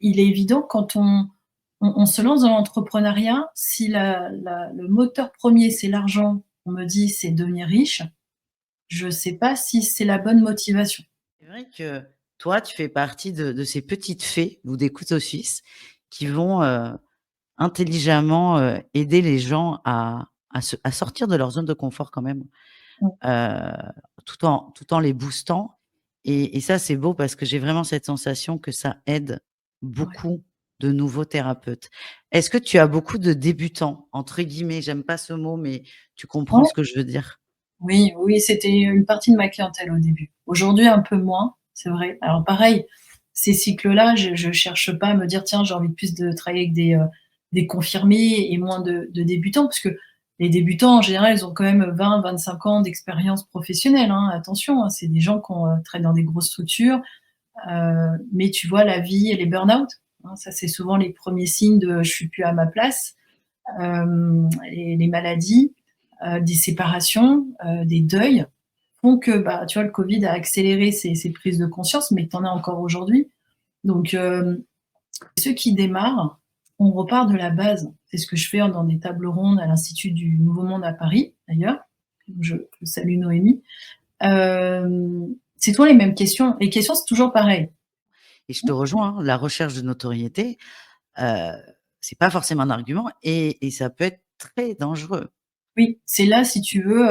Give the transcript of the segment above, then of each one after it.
il est évident quand on se lance dans l'entrepreneuriat, si le moteur premier c'est l'argent, on me dit: «C'est devenir riche», je sais pas si c'est la bonne motivation. C'est vrai que toi, tu fais partie de ces petites fées ou des couteaux suisses qui vont, intelligemment, aider les gens à sortir de leur zone de confort quand même, Mmh. heu, tout en les boostant et ça, c'est beau parce que j'ai vraiment cette sensation que ça aide Ouais. beaucoup de nouveaux thérapeutes. Est-ce que tu as beaucoup de «débutants» entre guillemets? J'aime pas ce mot, mais tu comprends Ouais. ce que je veux dire? Oui, oui, c'était une partie de ma clientèle au début. Aujourd'hui, un peu moins, c'est vrai. Alors pareil, ces cycles-là, je cherche pas à me dire: «Tiens, j'ai envie de plus de travailler avec des confirmés et moins de débutants», parce que les débutants, en général, ils ont quand même 20-25 ans d'expérience professionnelle, hein. Attention, hein, c'est des gens qui ont, travaillé dans des grosses structures, mais tu vois, la vie et les burn-out, hein, ça, c'est souvent les premiers signes de: «Je suis plus à ma place». Et les maladies, des séparations, des deuils font que, bah, tu vois, le Covid a accéléré ces prises de conscience, mais tu en as encore aujourd'hui. Donc, ceux qui démarrent, on repart de la base. C'est ce que je fais dans des tables rondes à l'Institut du Nouveau Monde à Paris, d'ailleurs. Je salue Noémie. C'est toujours les mêmes questions. Les questions, c'est toujours pareil. Et je te rejoins, hein, la recherche de notoriété, heu, c'est pas forcément un argument et ça peut être très dangereux. Oui, c'est là, si tu veux,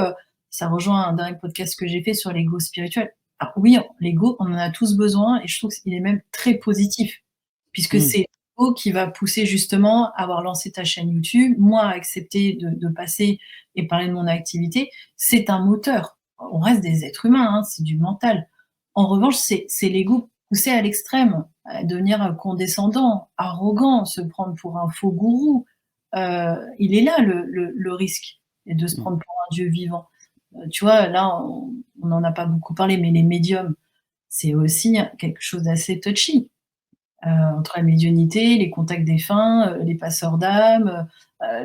ça rejoint un dernier podcast que j'ai fait sur l'ego spirituel. Alors oui, l'ego, on en a tous besoin et je trouve qu'il est même très positif, puisque Mmh. c'est l'ego qui va pousser justement à avoir lancé ta chaîne YouTube, moi à accepter de passer et parler de mon activité. C'est un moteur. On reste des êtres humains, hein, c'est du mental. En revanche, c'est l'ego poussé à l'extrême, à devenir, condescendant, arrogant, se prendre pour un faux gourou. Il est là le risque et de se Mmh. prendre pour un dieu vivant. Tu vois, là, on n'en a pas beaucoup parlé, mais les médiums, c'est aussi quelque chose d'assez touchy. Entre la médiumnité, les contacts défunts, les passeurs d'âmes,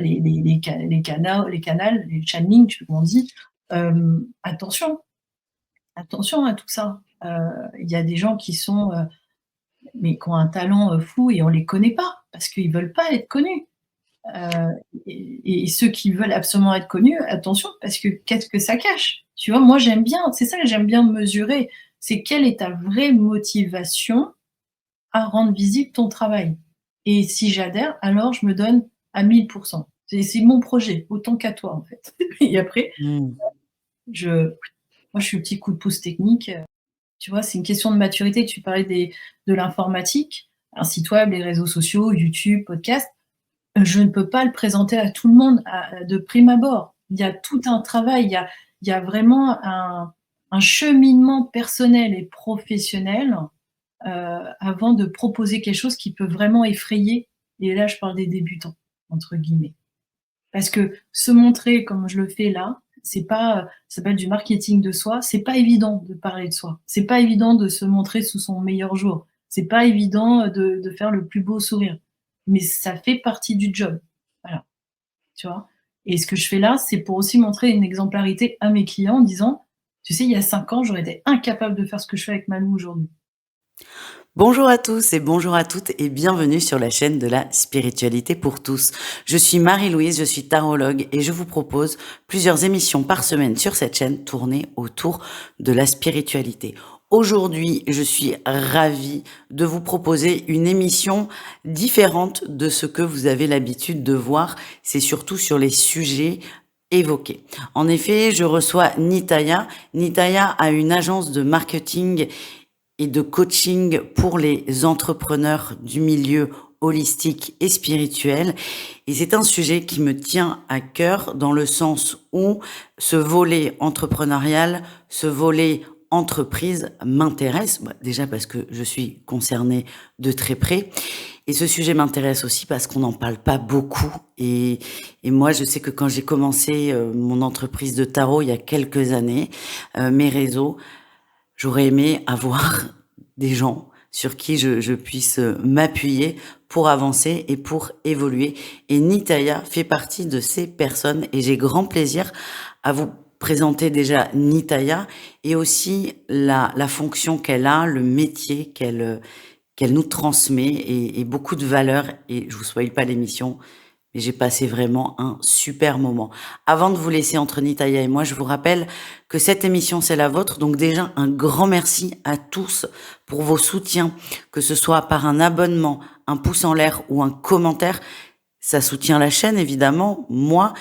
les canals, les channelings, je sais plus comment on dit. Attention, attention à tout ça. Il y a des gens qui sont, mais qui ont un talent, fou et on les connaît pas, parce qu'ils veulent pas être connus. Heu et ceux qui veulent absolument être connus, attention, parce que qu'est-ce que ça cache? Tu vois? Moi, j'aime bien, c'est ça que j'aime bien mesurer, c'est quelle est ta vraie motivation à rendre visible ton travail? Et si j'adhère, alors je me donne à 1000. C'est mon projet, autant qu'à toi, en fait. Et après, Mmh. je moi, je suis le petit coup de pouce technique, tu vois? C'est une question de maturité. Tu parlais de l'informatique, un site web, les réseaux sociaux, YouTube, podcast. Je ne peux pas le présenter à tout le monde de prime abord. Il y a tout un travail, il y a vraiment un cheminement personnel et professionnel, avant de proposer quelque chose qui peut vraiment effrayer, et là je parle des «débutants» entre guillemets. Parce que se montrer comme je le fais là, c'est pas, ça s'appelle du marketing de soi, c'est pas évident de parler de soi. C'est pas évident de se montrer sous son meilleur jour. C'est pas évident, de faire le plus beau sourire. Mais ça fait partie du job. Voilà, tu vois? Et ce que je fais là, c'est pour aussi montrer une exemplarité à mes clients en disant: «Tu sais, il y a 5 ans, j'aurais été incapable de faire ce que je fais avec Malou aujourd'hui». Bonjour à tous et bonjour à toutes et bienvenue sur la chaîne de la spiritualité pour tous. Je suis Marie-Louise, je suis tarologue et je vous propose plusieurs émissions par semaine sur cette chaîne tournées autour de la spiritualité. Aujourd'hui, je suis ravie de vous proposer une émission différente de ce que vous avez l'habitude de voir. C'est surtout sur les sujets évoqués. En effet, je reçois Nitaya. Nitaya a une agence de marketing et de coaching pour les entrepreneurs du milieu holistique et spirituel. Et c'est un sujet qui me tient à cœur dans le sens où ce volet entrepreneurial, ce volet entreprise m'intéresse. Bah, déjà parce que je suis concernée de très près. Et ce sujet m'intéresse aussi parce qu'on n'en parle pas beaucoup. Et moi, je sais que quand j'ai commencé mon entreprise de tarot il y a quelques années, mes réseaux, j'aurais aimé avoir des gens sur qui je puisse m'appuyer pour avancer et pour évoluer. Et Nitaya fait partie de ces personnes et j'ai grand plaisir à vous présenter déjà Nitaya et aussi la fonction qu'elle a, le métier qu'elle nous transmet et beaucoup de valeurs et je vous spoile pas l'émission, mais j'ai passé vraiment un super moment. Avant de vous laisser entre Nitaya et moi, je vous rappelle que cette émission, c'est la vôtre. Donc déjà, un grand merci à tous pour vos soutiens, que ce soit par un abonnement, un pouce en l'air ou un commentaire. Ça soutient la chaîne, évidemment, moi,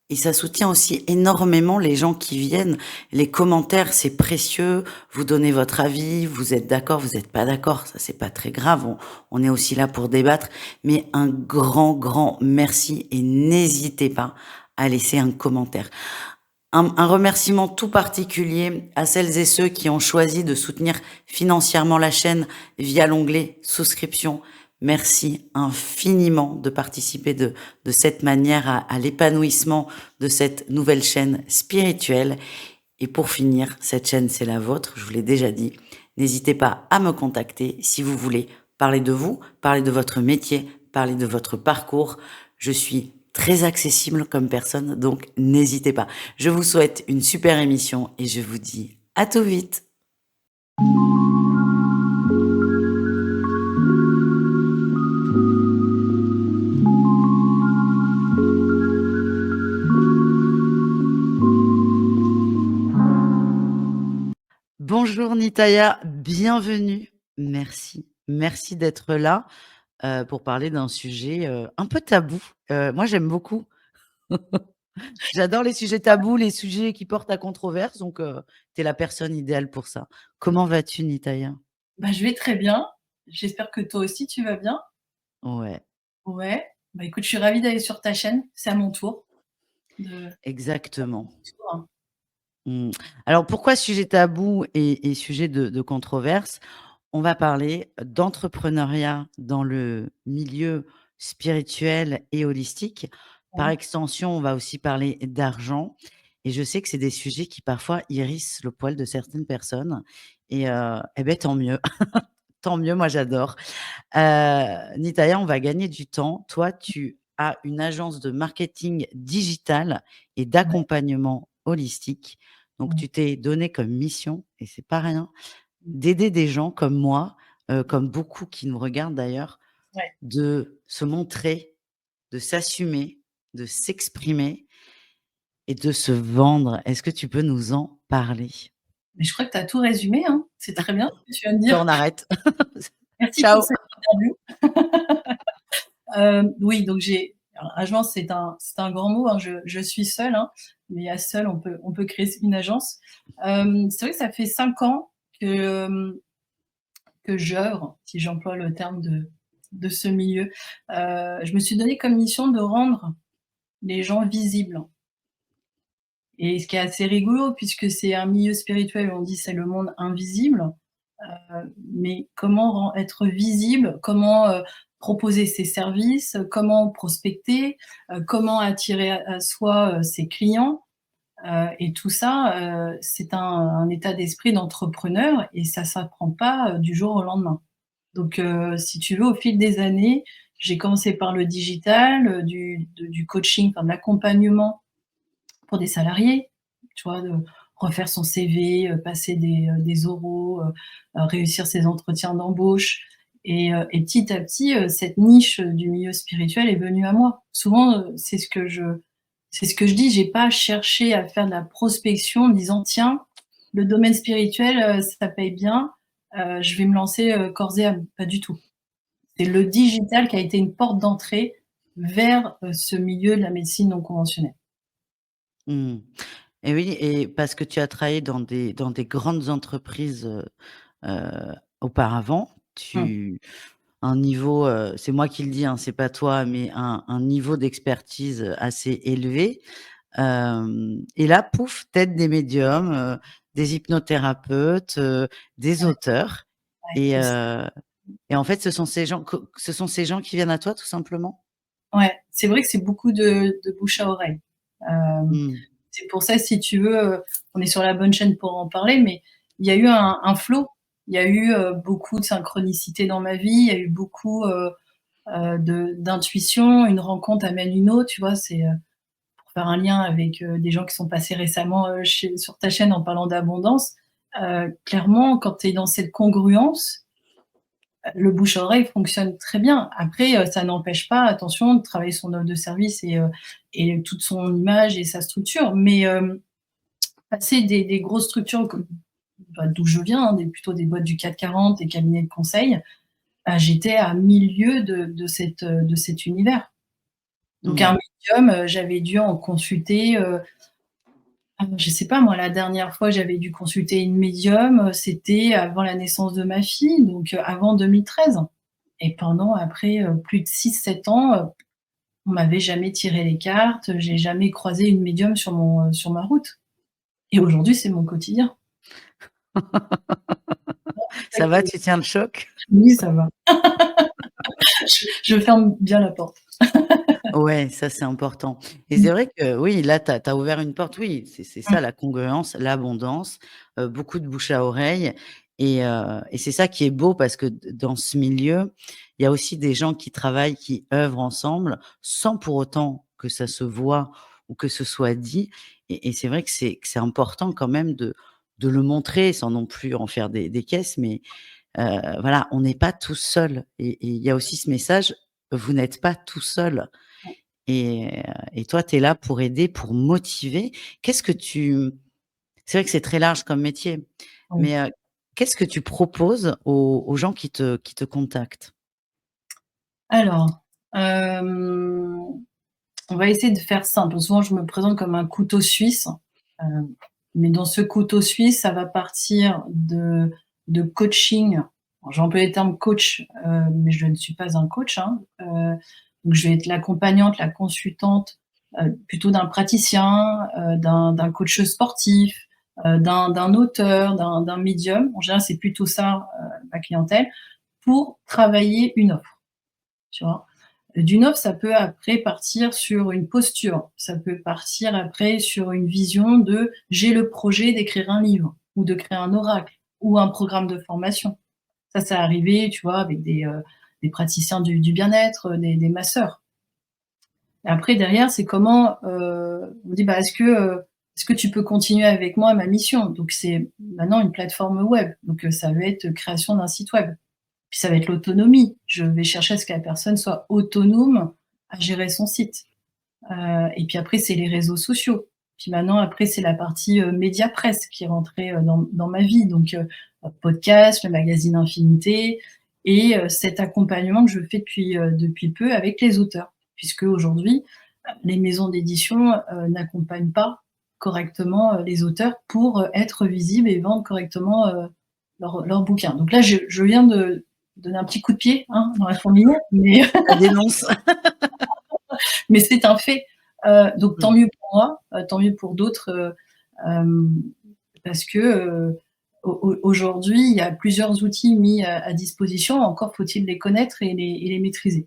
et ça soutient aussi énormément les gens qui viennent. Les commentaires, c'est précieux. Vous donnez votre avis, vous êtes d'accord, vous n'êtes pas d'accord. Ça, c'est pas très grave. On est aussi là pour débattre. Mais un grand, grand merci et n'hésitez pas à laisser un commentaire. Un remerciement tout particulier à celles et ceux qui ont choisi de soutenir financièrement la chaîne via l'onglet souscription. Merci infiniment de participer de cette manière à l'épanouissement de cette nouvelle chaîne spirituelle. Et pour finir, cette chaîne, c'est la vôtre, je vous l'ai déjà dit. N'hésitez pas à me contacter si vous voulez parler de vous, parler de votre métier, parler de votre parcours. Je suis très accessible comme personne, donc n'hésitez pas. Je vous souhaite une super émission et je vous dis à tout vite. Bonjour Nitaya, bienvenue. Merci. Merci d'être là pour parler d'un sujet un peu tabou. Moi, j'aime beaucoup. J'adore les sujets tabous, les sujets qui portent à controverse, donc tu es la personne idéale pour ça. Comment vas-tu, Nitaya? Bah, je vais très bien. J'espère que toi aussi tu vas bien. Ouais, Ouais. Bah, écoute, je suis ravie d'aller sur ta chaîne. C'est à mon tour de exactement. tour. Mmh. Alors pourquoi sujet tabou et sujet de controverse? On va parler d'entrepreneuriat dans le milieu spirituel et holistique. Par Ouais. extension, on va aussi parler d'argent et je sais que c'est des sujets qui parfois hérissent le poil de certaines personnes et beh, tant mieux. Tant mieux, moi j'adore. Nitaya, on va gagner du temps. Toi, tu as une agence de marketing digital et Ouais, d'accompagnement holistique. Donc ouais. tu t'es donné comme mission, et c'est pas rien, Mmh. d'aider des gens comme moi, comme beaucoup qui nous regardent d'ailleurs, Ouais. de se montrer, de s'assumer, de s'exprimer et de se vendre. Est-ce que tu peux nous en parler? Mais je crois que tu as tout résumé, hein. C'est très bien ce que tu viens de Ben, dire. on arrête. Merci pour Ciao. cette interview. Oui, donc alors agence, c'est un grand mot, hein. Je suis seule, hein, mais à seule, on peut créer une agence. C'est vrai que ça fait 5 ans que j'œuvre, si j'emploie le terme de ce milieu. Je me suis donné comme mission de rendre les gens visibles. Et ce qui est assez rigolo, puisque c'est un milieu spirituel, on dit c'est le monde invisible, mais comment être visible, comment proposer ses services, comment prospecter, comment attirer à soi ses clients. Et tout ça, c'est un état d'esprit d'entrepreneur et ça s'apprend pas du jour au lendemain. Donc, si tu veux, au fil des années, j'ai commencé par le digital, du coaching, enfin de l'accompagnement pour des salariés, tu vois? De refaire son CV, passer des oraux, réussir ses entretiens d'embauche et petit à petit, cette niche du milieu spirituel est venue à moi. Souvent, c'est ce que je dis, j'ai pas cherché à faire de la prospection en me disant: «Tiens, le domaine spirituel, ça paye bien, je vais me lancer, corps et âme». Pas du tout. C'est le digital qui a été une porte d'entrée vers, ce milieu de la médecine non conventionnelle. Mmh. Et oui, et parce que tu as travaillé dans des grandes entreprises, auparavant, Mmh. tu un niveau, c'est moi qui le dis, hein, c'est pas toi, mais un niveau d'expertise, assez élevé. Et là, pouf, tu aides des médiums, des hypnothérapeutes, des Ouais, auteurs ouais, et aussi. heu et en fait, ce sont ces gens qui viennent à toi, tout simplement? Ouais, c'est vrai que c'est beaucoup de bouche à oreille. Hem, Mmh. c'est pour ça, si tu veux, on est sur la bonne chaîne pour en parler, mais il y a eu un flow. Il y a eu, beaucoup de synchronicité dans ma vie, il y a eu beaucoup, d'intuition, une rencontre amène une autre, tu vois? C'est, pour faire un lien avec, des gens qui sont passés récemment, sur ta chaîne en parlant d'abondance, clairement, quand tu es dans cette congruence, le bouche-à-oreille fonctionne très bien. Après, ça n'empêche pas, attention, de travailler son offre de service et toute son image et sa structure. Mais, passer des grosses structures comme, bah, d'où je viens, hein, plutôt des boîtes du CAC 40, des cabinets de conseil, bah, j'étais à 1000 lieues de cet univers. Donc Mmh. un médium, j'avais dû en consulter, je sais pas moi, la dernière fois j'avais dû consulter une médium, c'était avant la naissance de ma fille, donc avant 2013, et pendant après, plus de 6-7 ans, on m'avait jamais tiré les cartes, j'ai jamais croisé une médium sur ma route, et aujourd'hui, c'est mon quotidien. C'est ça Ça va, qui tu tiens le choc? Oui, ça va. Je ferme bien la porte. Ouais, ça, c'est important et Mmh. c'est vrai que oui, là, tu as ouvert une porte. Oui, c'est Mmh. ça la congruence, l'abondance, beaucoup de bouche à oreille et c'est ça qui est beau parce que d dans ce milieu, il y a aussi des gens qui travaillent, qui œuvrent ensemble, sans pour autant que ça se voit ou que ce soit dit et c'est vrai que c'est important quand même de le montrer sans non plus en faire des caisses mais voilà, on n'est pas tout seul et il y a aussi ce message: «Vous n'êtes pas tout seul». Et toi, tu es là pour aider, pour motiver. Qu'est-ce que tu c'est vrai que c'est très large comme métier, Oui. mais qu'est-ce que tu proposes aux gens qui te contactent? Alors, hem, on va essayer de faire simple. Souvent, je me présente comme un couteau suisse, heu, mais dans ce couteau suisse, ça va partir de coaching. Alors, j'ai employé le terme coach, mais je ne suis pas un coach, hein, donc je vais être l'accompagnante, la consultante, plutôt d'un praticien, d'un coach sportif, d'un auteur, d'un médium. En général, c'est plutôt ça, ma clientèle, pour travailler une offre, tu vois? D'une offre, ça peut après partir sur une posture, ça peut partir après sur une vision de: «J'ai le projet d'écrire un livre ou de créer un oracle ou un programme de formation». Ça, c'est arrivé, tu vois, avec des praticiens du bien-être, des masseurs. Et après derrière, c'est comment, on dit: «Bah, est-ce que tu peux continuer avec moi ma mission?» Donc c'est maintenant une plateforme web, donc ça va être création d'un site web. Puis ça va être l'autonomie. Je vais chercher à ce que la personne soit autonome à gérer son site. Et puis après, c'est les réseaux sociaux. Puis maintenant, après, c'est la partie, média presse qui est rentrée, dans ma vie. Donc, podcast, le magazine Infinité et cet accompagnement que je fais depuis peu avec les auteurs. Puisque aujourd'hui, les maisons d'édition, n'accompagnent pas correctement, les auteurs pour, être visibles et vendre correctement, leurs bouquins. Donc là, je viens de donner un petit coup de pied, hein, dans la fourmilière, mais Ça dénonce. mais c'est un fait. Donc tant Mmh. mieux pour moi, tant mieux pour d'autres, hem, parce que, aujourd'hui, il y a plusieurs outils mis à disposition, encore faut-il les connaître et les maîtriser.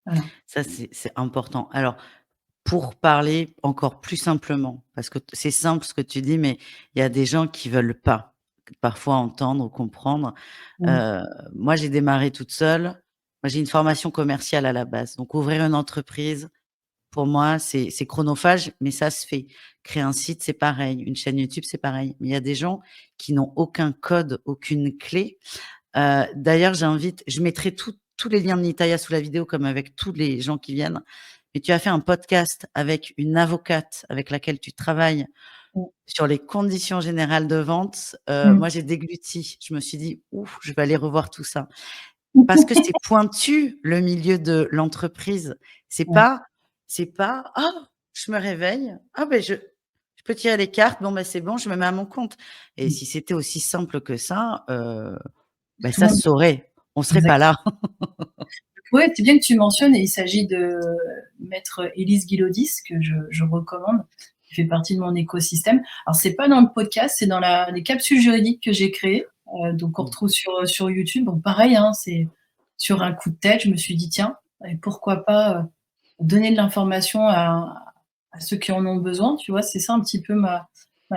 Voilà. Ça, c'est important. Alors, pour parler encore plus simplement, parce que c'est simple ce que tu dis, mais il y a des gens qui veulent pas parfois entendre ou comprendre. Mmh. Heu, Moi, j'ai démarré toute seule. Moi, j'ai une formation commerciale à la base, donc ouvrir une entreprise, pour moi, c'est chronophage, mais ça se fait. Créer un site, c'est pareil. Une chaîne YouTube, c'est pareil. Mais il y a des gens qui n'ont aucun code, aucune clé. D'ailleurs, je mettrai tous les liens de Nitaya sous la vidéo, comme avec tous les gens qui viennent. Mais tu as fait un podcast avec une avocate avec laquelle tu travailles Mmh. sur les conditions générales de vente. Mmh. Moi, j'ai dégluti. Je me suis dit: «Ouf, je vais aller revoir tout ça». Parce que c'est pointu, le milieu de l'entreprise. C'est Ouais. pas c'est pas: «Ah, je me réveille, ah ben je peux tirer les cartes, bon ben c'est bon, je me mets à mon compte» et Mmh. si c'était aussi simple que ça, bah, Tout le ça monde se saurait. On serait exact. pas là. Ouais, c'est bien que tu mentionnes et il s'agit de maître Élise Guilodis que je recommande, qui fait partie de mon écosystème. Alors c'est pas dans le podcast, c'est dans les capsules juridiques que j'ai créées, donc on Mmh. retrouve sur YouTube. Donc pareil, hein, c'est sur un coup de tête, je me suis dit: «Tiens, et pourquoi pas, donner de l'information à ceux qui en ont besoin», tu vois? C'est ça un petit peu ma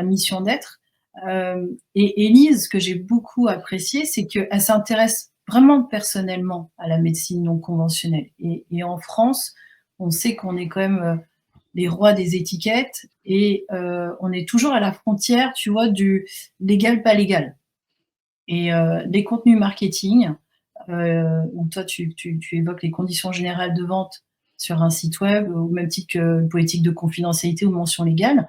mission d'être. Et Élise, ce que j'ai beaucoup apprécié, c'est qu'elle s'intéresse vraiment personnellement à la médecine non conventionnelle et en France, on sait qu'on est quand même, les rois des étiquettes et on est toujours à la frontière, tu vois, du légal, pas légal. Et les contenus marketing, où toi tu évoques les conditions générales de vente sur un site web, au même titre que politique de confidentialité ou mention légale.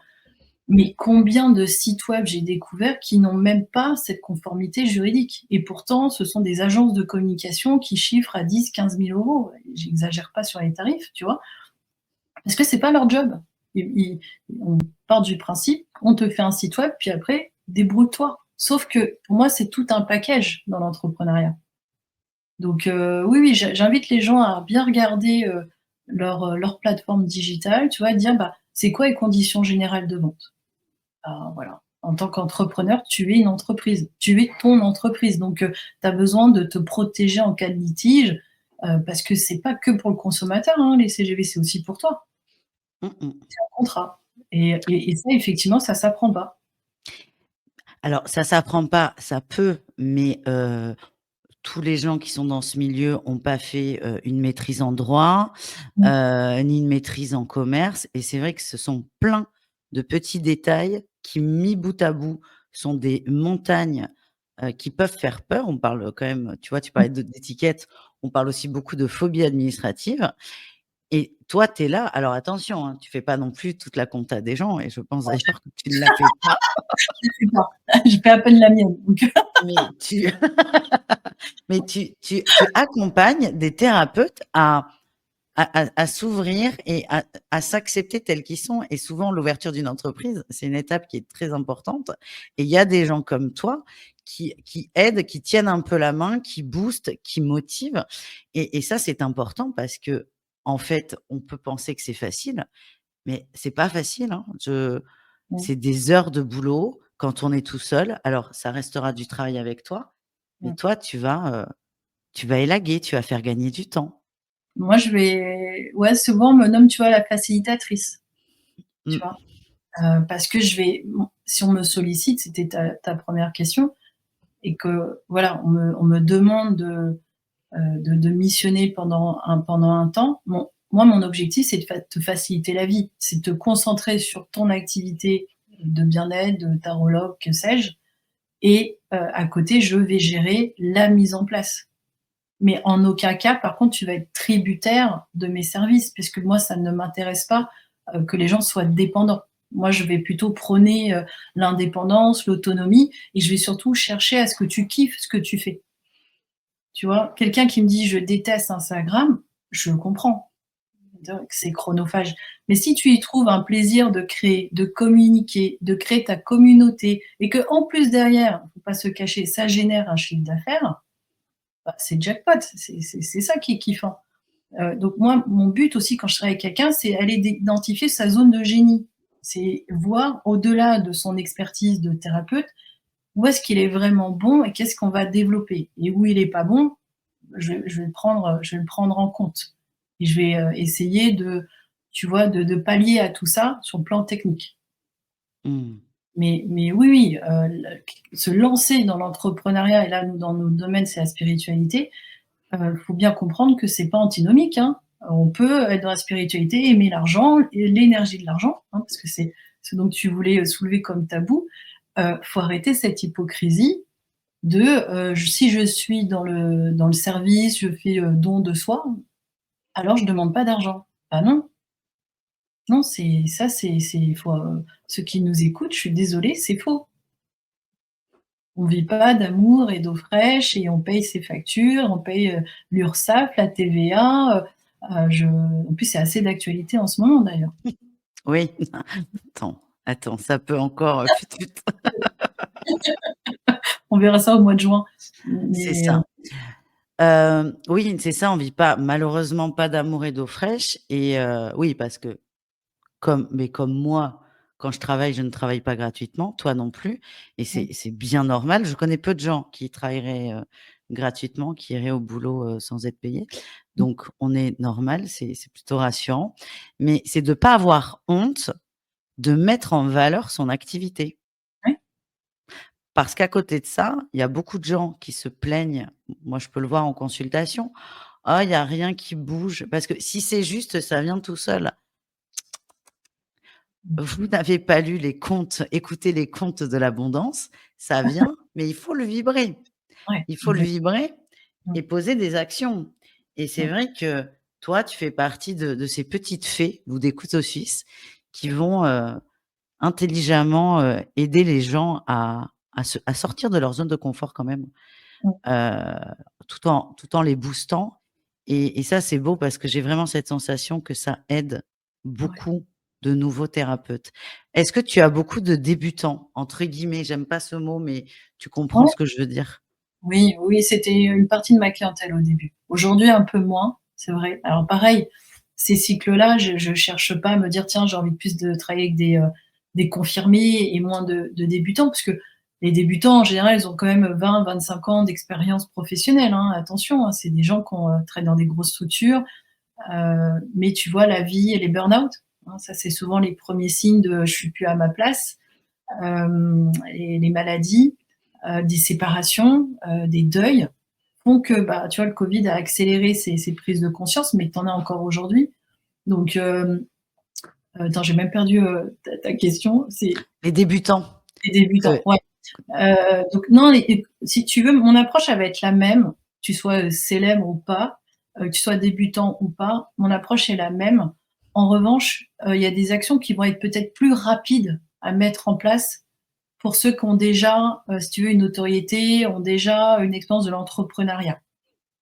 Mais combien de sites web j'ai découvert qui n'ont même pas cette conformité juridique? Et pourtant, ce sont des agences de communication qui chiffrent à 10 000 à 15 000 €. J'exagère pas sur les tarifs, tu vois? Parce que c'est pas leur job. On part du principe, on te fait un site web, puis après, débrouille-toi. Sauf que pour moi, c'est tout un package dans l'entrepreneuriat. Donc oui, oui, j'invite les gens à bien regarder, leur plateforme digitale, tu vois? Dire: «Bah, c'est quoi les conditions générales de vente?» Voilà. En tant qu'entrepreneur, tu es une entreprise. Tu es ton entreprise. Donc tu as besoin de te protéger en cas de litige, parce que c'est pas que pour le consommateur, hein, les CGV, c'est aussi pour toi. Mmh mh. C'est un contrat et ça, effectivement, ça s'apprend pas. Alors ça s'apprend pas, ça peut, mais tous les gens qui sont dans ce milieu ont pas fait, une maîtrise en droit, Mmh. ni une maîtrise en commerce et c'est vrai que ce sont plein de petits détails qui, mis bout à bout, sont des montagnes, qui peuvent faire peur. On parle, quand même, tu vois, tu parlais d'étiquette, on parle aussi beaucoup de phobie administrative et toi, tu es là alors attention, hein, tu fais pas non plus toute la compta des gens et je pense d'ailleurs que tu ne la fais pas, Je fais pas. Je fais à peine la mienne, donc mais tu mais tu accompagnes des thérapeutes à s'ouvrir et à s'accepter tels qu'ils sont et souvent l'ouverture d'une entreprise, c'est une étape qui est très importante et il y a des gens comme toi qui aident, qui tiennent un peu la main, qui boostent, qui motivent et ça, c'est important parce qu'en fait, on peut penser que c'est facile, mais c'est pas facile, hein. mmh, C'est des heures de boulot quand on est tout seul. Alors ça restera du travail avec toi, mais mmh. toi, tu vas élaguer, tu vas faire gagner du temps. Moi, je vais ouais, souvent, on me nomme, tu vois, la facilitatrice, tu Mmh. vois? Parce que je vais si on me sollicite, c'était ta 1re question et que voilà, on me demande de missionner pendant un temps. Moi, mon objectif, c'est de te faciliter la vie. C'est de te concentrer sur ton activité de bien-être, de tarologue, que sais-je et à côté, je vais gérer la mise en place. Mais en aucun cas, par contre, tu vas être tributaire de mes services, puisque moi, ça ne m'intéresse pas, que les gens soient dépendants. Moi, je vais plutôt prôner, l'indépendance, l'autonomie et je vais surtout chercher à ce que tu kiffes ce que tu fais. Tu vois? Quelqu'un qui me dit: «Je déteste Instagram», je le comprends, dire que c'est chronophage. Mais si tu y trouves un plaisir de créer, de communiquer, de créer ta communauté et qu'en plus derrière, faut pas se cacher, ça génère un chiffre d'affaires, bah, c'est jackpot, c'est ça qui est kiffant. Donc moi, mon but aussi quand je travaille avec quelqu'un, c'est aller identifier sa zone de génie. C'est voir au-delà de son expertise de thérapeute, où est-ce qu'il est vraiment bon et qu'est-ce qu'on va développer et où il est pas bon, je vais le prendre en compte et je vais, essayer de, tu vois, de pallier à tout ça sur le plan technique. Mmh. Mais oui, oui, se lancer dans l'entrepreneuriat et là, nous, dans notre domaine, c'est la spiritualité, faut bien comprendre que c'est pas antinomique, hein. On peut être dans la spiritualité, aimer l'argent et l'énergie de l'argent, hein, parce que c'est ce dont tu voulais, soulever comme tabou. Faut arrêter cette hypocrisie de, si je suis dans le service, je fais, don de soi, alors je demande pas d'argent. Bah non, non, c'est faut, ceux qui nous écoutent, je suis désolée, c'est faux. On vit pas d'amour et d'eau fraîche et on paye ses factures, on paye, l'URSSAF, la TVA, je en plus, c'est assez d'actualité en ce moment d'ailleurs. Oui, attends, ça peut encore, fut fut. On verra ça au mois de juin. C'est Mais, ça. Oui, c'est ça, on vit pas malheureusement pas d'amour et d'eau fraîche et oui, parce que comme moi, quand je travaille, je ne travaille pas gratuitement, toi non plus et mmh, c'est bien normal. Je connais peu de gens qui travailleraient, gratuitement, qui iraient au boulot, sans être payés. mmh, Donc on est normal, c'est plutôt rassurant. Mais c'est de pas avoir honte de mettre en valeur son activité. ouais, Parce qu'à côté de ça, il y a beaucoup de gens qui se plaignent, moi je peux le voir en consultation: «Ah, il y a rien qui bouge», parce que si c'est juste, ça vient tout seul. mmh, Vous n'avez pas lu les contes, écouté les contes de l'abondance, ça vient mais il faut le vibrer. Ouais, Il faut le exact. vibrer Mmh, et poser des actions. Et c'est mmh, vrai que toi, tu fais partie de ces petites fées ou des couteaux suisses qui vont, intelligemment, aider les gens à sortir de leur zone de confort quand même, mmh, heu, tout en les boostant et ça, c'est beau parce que j'ai vraiment cette sensation que ça aide ouais. beaucoup de nouveaux thérapeutes. Est-ce que tu as beaucoup de «débutants» entre guillemets? J'aime pas ce mot, mais tu comprends Ouais, ce que je veux dire? oui, oui, c'était une partie de ma clientèle au début. Aujourd'hui, un peu moins, c'est vrai. Alors pareil, ces cycles-là, je cherche pas à me dire: «Tiens, j'ai envie de plus de travailler avec des confirmés et moins de débutants», parce que les débutants, en général, ils ont quand même 20-25 ans d'expérience professionnelle, hein. Attention, hein, c'est des gens qui ont, travaillé dans des grosses structures, mais tu vois, la vie et les burn-out, hein, ça, c'est souvent les premiers signes de: «Je suis plus à ma place». Et les maladies, des séparations, des deuils font que, bah, tu vois, le Covid a accéléré ces prises de conscience, mais tu en as encore aujourd'hui. Donc, attends, j'ai même perdu, ta question. C'est Les débutants les que débutants, ouais. Donc non, les si tu veux, mon approche, elle va être la même, que tu sois, célèbre ou pas, que tu sois débutant ou pas, mon approche est la même. En revanche, il y a des actions qui vont être peut-être plus rapides à mettre en place pour ceux qui ont déjà, si tu veux, une notoriété, ont déjà une expérience de l'entrepreneuriat.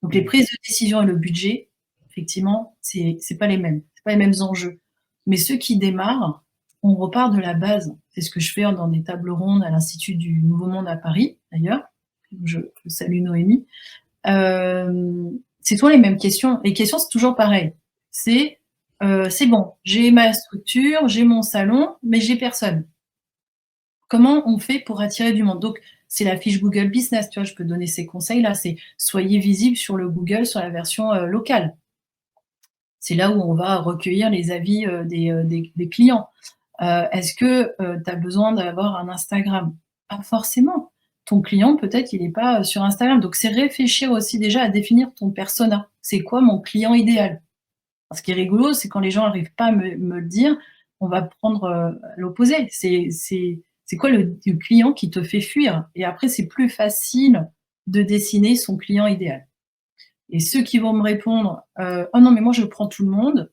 Donc les mmh, prises de décision et le budget, effectivement, c'est pas les mêmes, c'est pas les mêmes enjeux. Mais ceux qui démarrent, on repart de la base. C'est ce que je fais dans des tables rondes à l'Institut du Nouveau Monde à Paris, d'ailleurs. Je salue Noémie. C'est toujours les mêmes questions. Les questions, c'est toujours pareil. C'est bon, j'ai ma structure, j'ai mon salon, mais j'ai personne. Comment on fait pour attirer du monde? Donc, c'est la fiche Google Business, tu vois? Je peux donner ces conseils-là, c'est soyez visible sur le Google, sur la version, locale. C'est là où on va recueillir les avis, des clients. Est-ce que, tu as besoin d'avoir un Instagram? Pas forcément. Ton client, peut-être, il est pas, sur Instagram. Donc c'est réfléchir aussi déjà à définir ton persona. C'est quoi mon client idéal? Ce qui est rigolo, c'est quand les gens arrivent pas à me le dire, on va prendre, l'opposé. C'est quoi le client qui te fait fuir? Et après, c'est plus facile de dessiner son client idéal. Et ceux qui vont me répondre, «Oh non, mais moi je prends tout le monde»,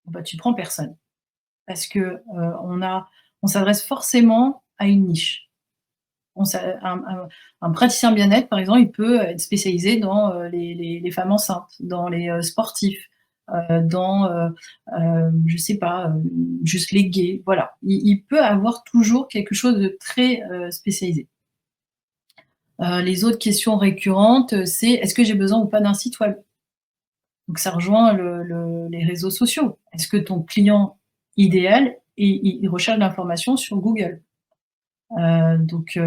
bah, tu prends personne. Parce que, on s'adresse forcément à une niche. On s'a un praticien bien-être, par exemple, il peut être spécialisé dans, les femmes enceintes, dans les, sportifs, dans, je sais pas, juste les gays, voilà. Il peut avoir toujours quelque chose de très, spécialisé. Les autres questions récurrentes, c'est: «Est-ce que j'ai besoin ou pas d'un site web?» Donc ça rejoint les réseaux sociaux. Est-ce que ton client idéal, il recherche l'information sur Google? Donc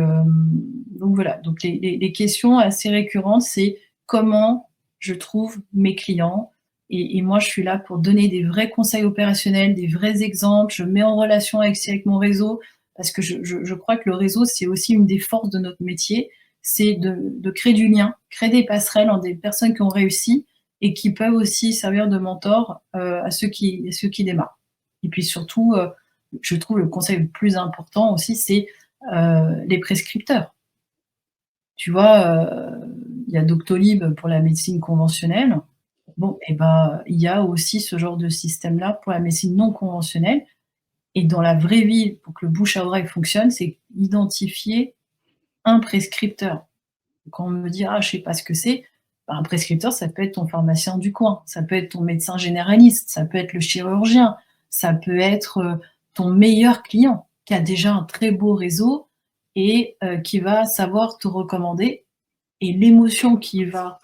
voilà, donc les questions assez récurrentes, c'est: «Comment je trouve mes clients?» Et moi, je suis là pour donner des vrais conseils opérationnels, des vrais exemples. Je mets en relation avec mon réseau parce que je crois que le réseau, c'est aussi une des forces de notre métier, c'est de créer du lien, créer des passerelles entre des personnes qui ont réussi et qui peuvent aussi servir de mentor, à ceux qui démarrent. Et puis surtout, je trouve le conseil le plus important aussi, c'est les prescripteurs. Tu vois, il y a Doctolib pour la médecine conventionnelle. Bon et ben, il y a aussi ce genre de système-là pour la médecine non conventionnelle et dans la vraie vie, pour que le bouche à oreille fonctionne, c'est identifier un prescripteur. Quand on me dit: «Ah, je sais pas ce que c'est», bah, un prescripteur, ça peut être ton pharmacien du coin, ça peut être ton médecin généraliste, ça peut être le chirurgien, ça peut être, ton meilleur client qui a déjà un très beau réseau et qui va savoir te recommander et l'émotion qu'il va,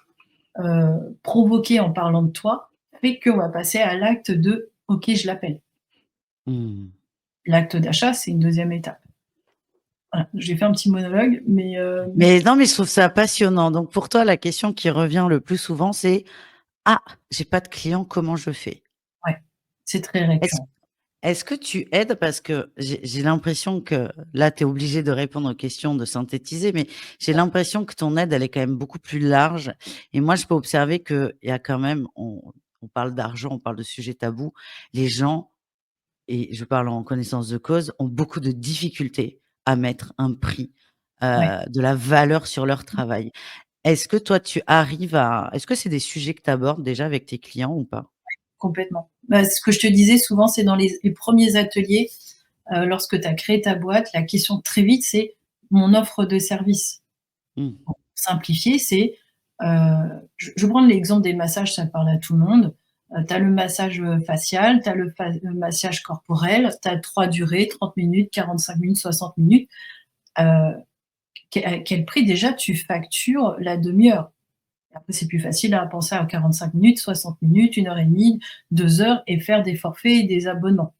provoquer en parlant de toi fait qu'on va passer à l'acte de: «OK, je l'appelle». mmh. L'acte d'achat, c'est une deuxième étape. Voilà, j'ai fait un petit monologue, mais Mais non, mais je trouve ça passionnant. Donc pour toi, la question qui revient le plus souvent, c'est: «Ah, j'ai pas de clients, comment je fais?» ouais, c'est très Est-ce récurrent. est-ce que tu aides parce que j'ai l'impression que là, tu es obligé de répondre aux questions, de synthétiser, mais j'ai l'impression que ton aide, elle est quand même beaucoup plus large et moi, je peux observer qu'il y a quand même on parle d'argent, on parle de sujets tabous. Les gens, et je parle en connaissance de cause, ont beaucoup de difficultés à mettre un prix, Ouais, de la valeur sur leur travail. Est-ce que toi, tu arrives à est-ce que c'est des sujets que tu abordes déjà avec tes clients ou pas? complètement. Bah, ce que je te disais souvent, c'est dans les premiers ateliers, lorsque tu as créé ta boîte, la question très vite, c'est mon offre de service. Mmh. Simplifié, c'est, je vais prendre l'exemple des massages, ça parle à tout le monde. Tu as le massage, facial, tu as le massage corporel, tu as 3 durées, 30 minutes, 45 minutes, 60 minutes. Heu, à quel prix déjà tu factures la demi-heure? Après c'est plus facile à penser à 45 minutes, 60 minutes, 1 heure et demie, 2 heures et faire des forfaits et des abonnements.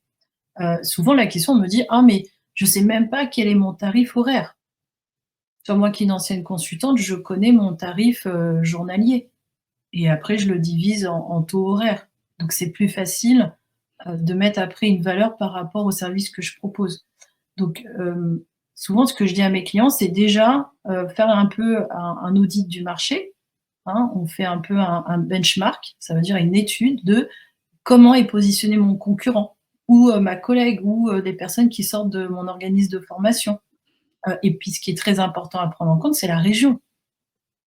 Souvent la question on me dit: «Ah mais je sais même pas quel est mon tarif horaire». Tu vois, moi qui est une ancienne consultante, je connais mon tarif, journalier. Et après je le divise en taux horaires. Donc c'est plus facile, de mettre après une valeur par rapport au service que je propose. Donc, souvent ce que je dis à mes clients, c'est déjà, faire un peu un audit du marché, hein. On fait un peu un benchmark, ça veut dire une étude de comment est positionné mon concurrent ou, ma collègue ou, des personnes qui sortent de mon organisme de formation. Et puis ce qui est très important à prendre en compte, c'est la région.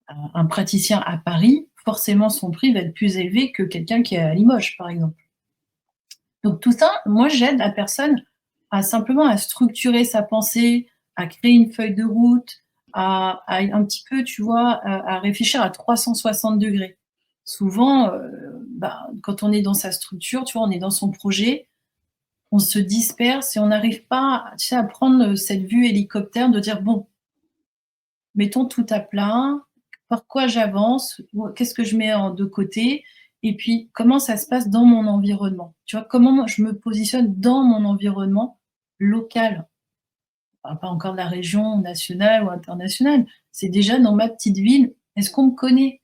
Un praticien à Paris, forcément son prix va être plus élevé que quelqu'un qui est à Limoges, par exemple. Donc tout ça, moi j'aide la personne à simplement à structurer sa pensée, à créer une feuille de route, à un petit peu, tu vois, à réfléchir à 360°. Souvent, bah, quand on est dans sa structure, tu vois, on est dans son projet, on se disperse et on n'arrive pas, tu sais, à prendre, cette vue hélicoptère de dire: «Bon, mettons tout à plat, par quoi j'avance, qu'est-ce que je mets de côté et puis comment ça se passe dans mon environnement. Tu vois, comment je me positionne dans mon environnement local. On parle pas encore de la région nationale ou internationale, c'est déjà dans ma petite ville. Est-ce qu'on me connaît?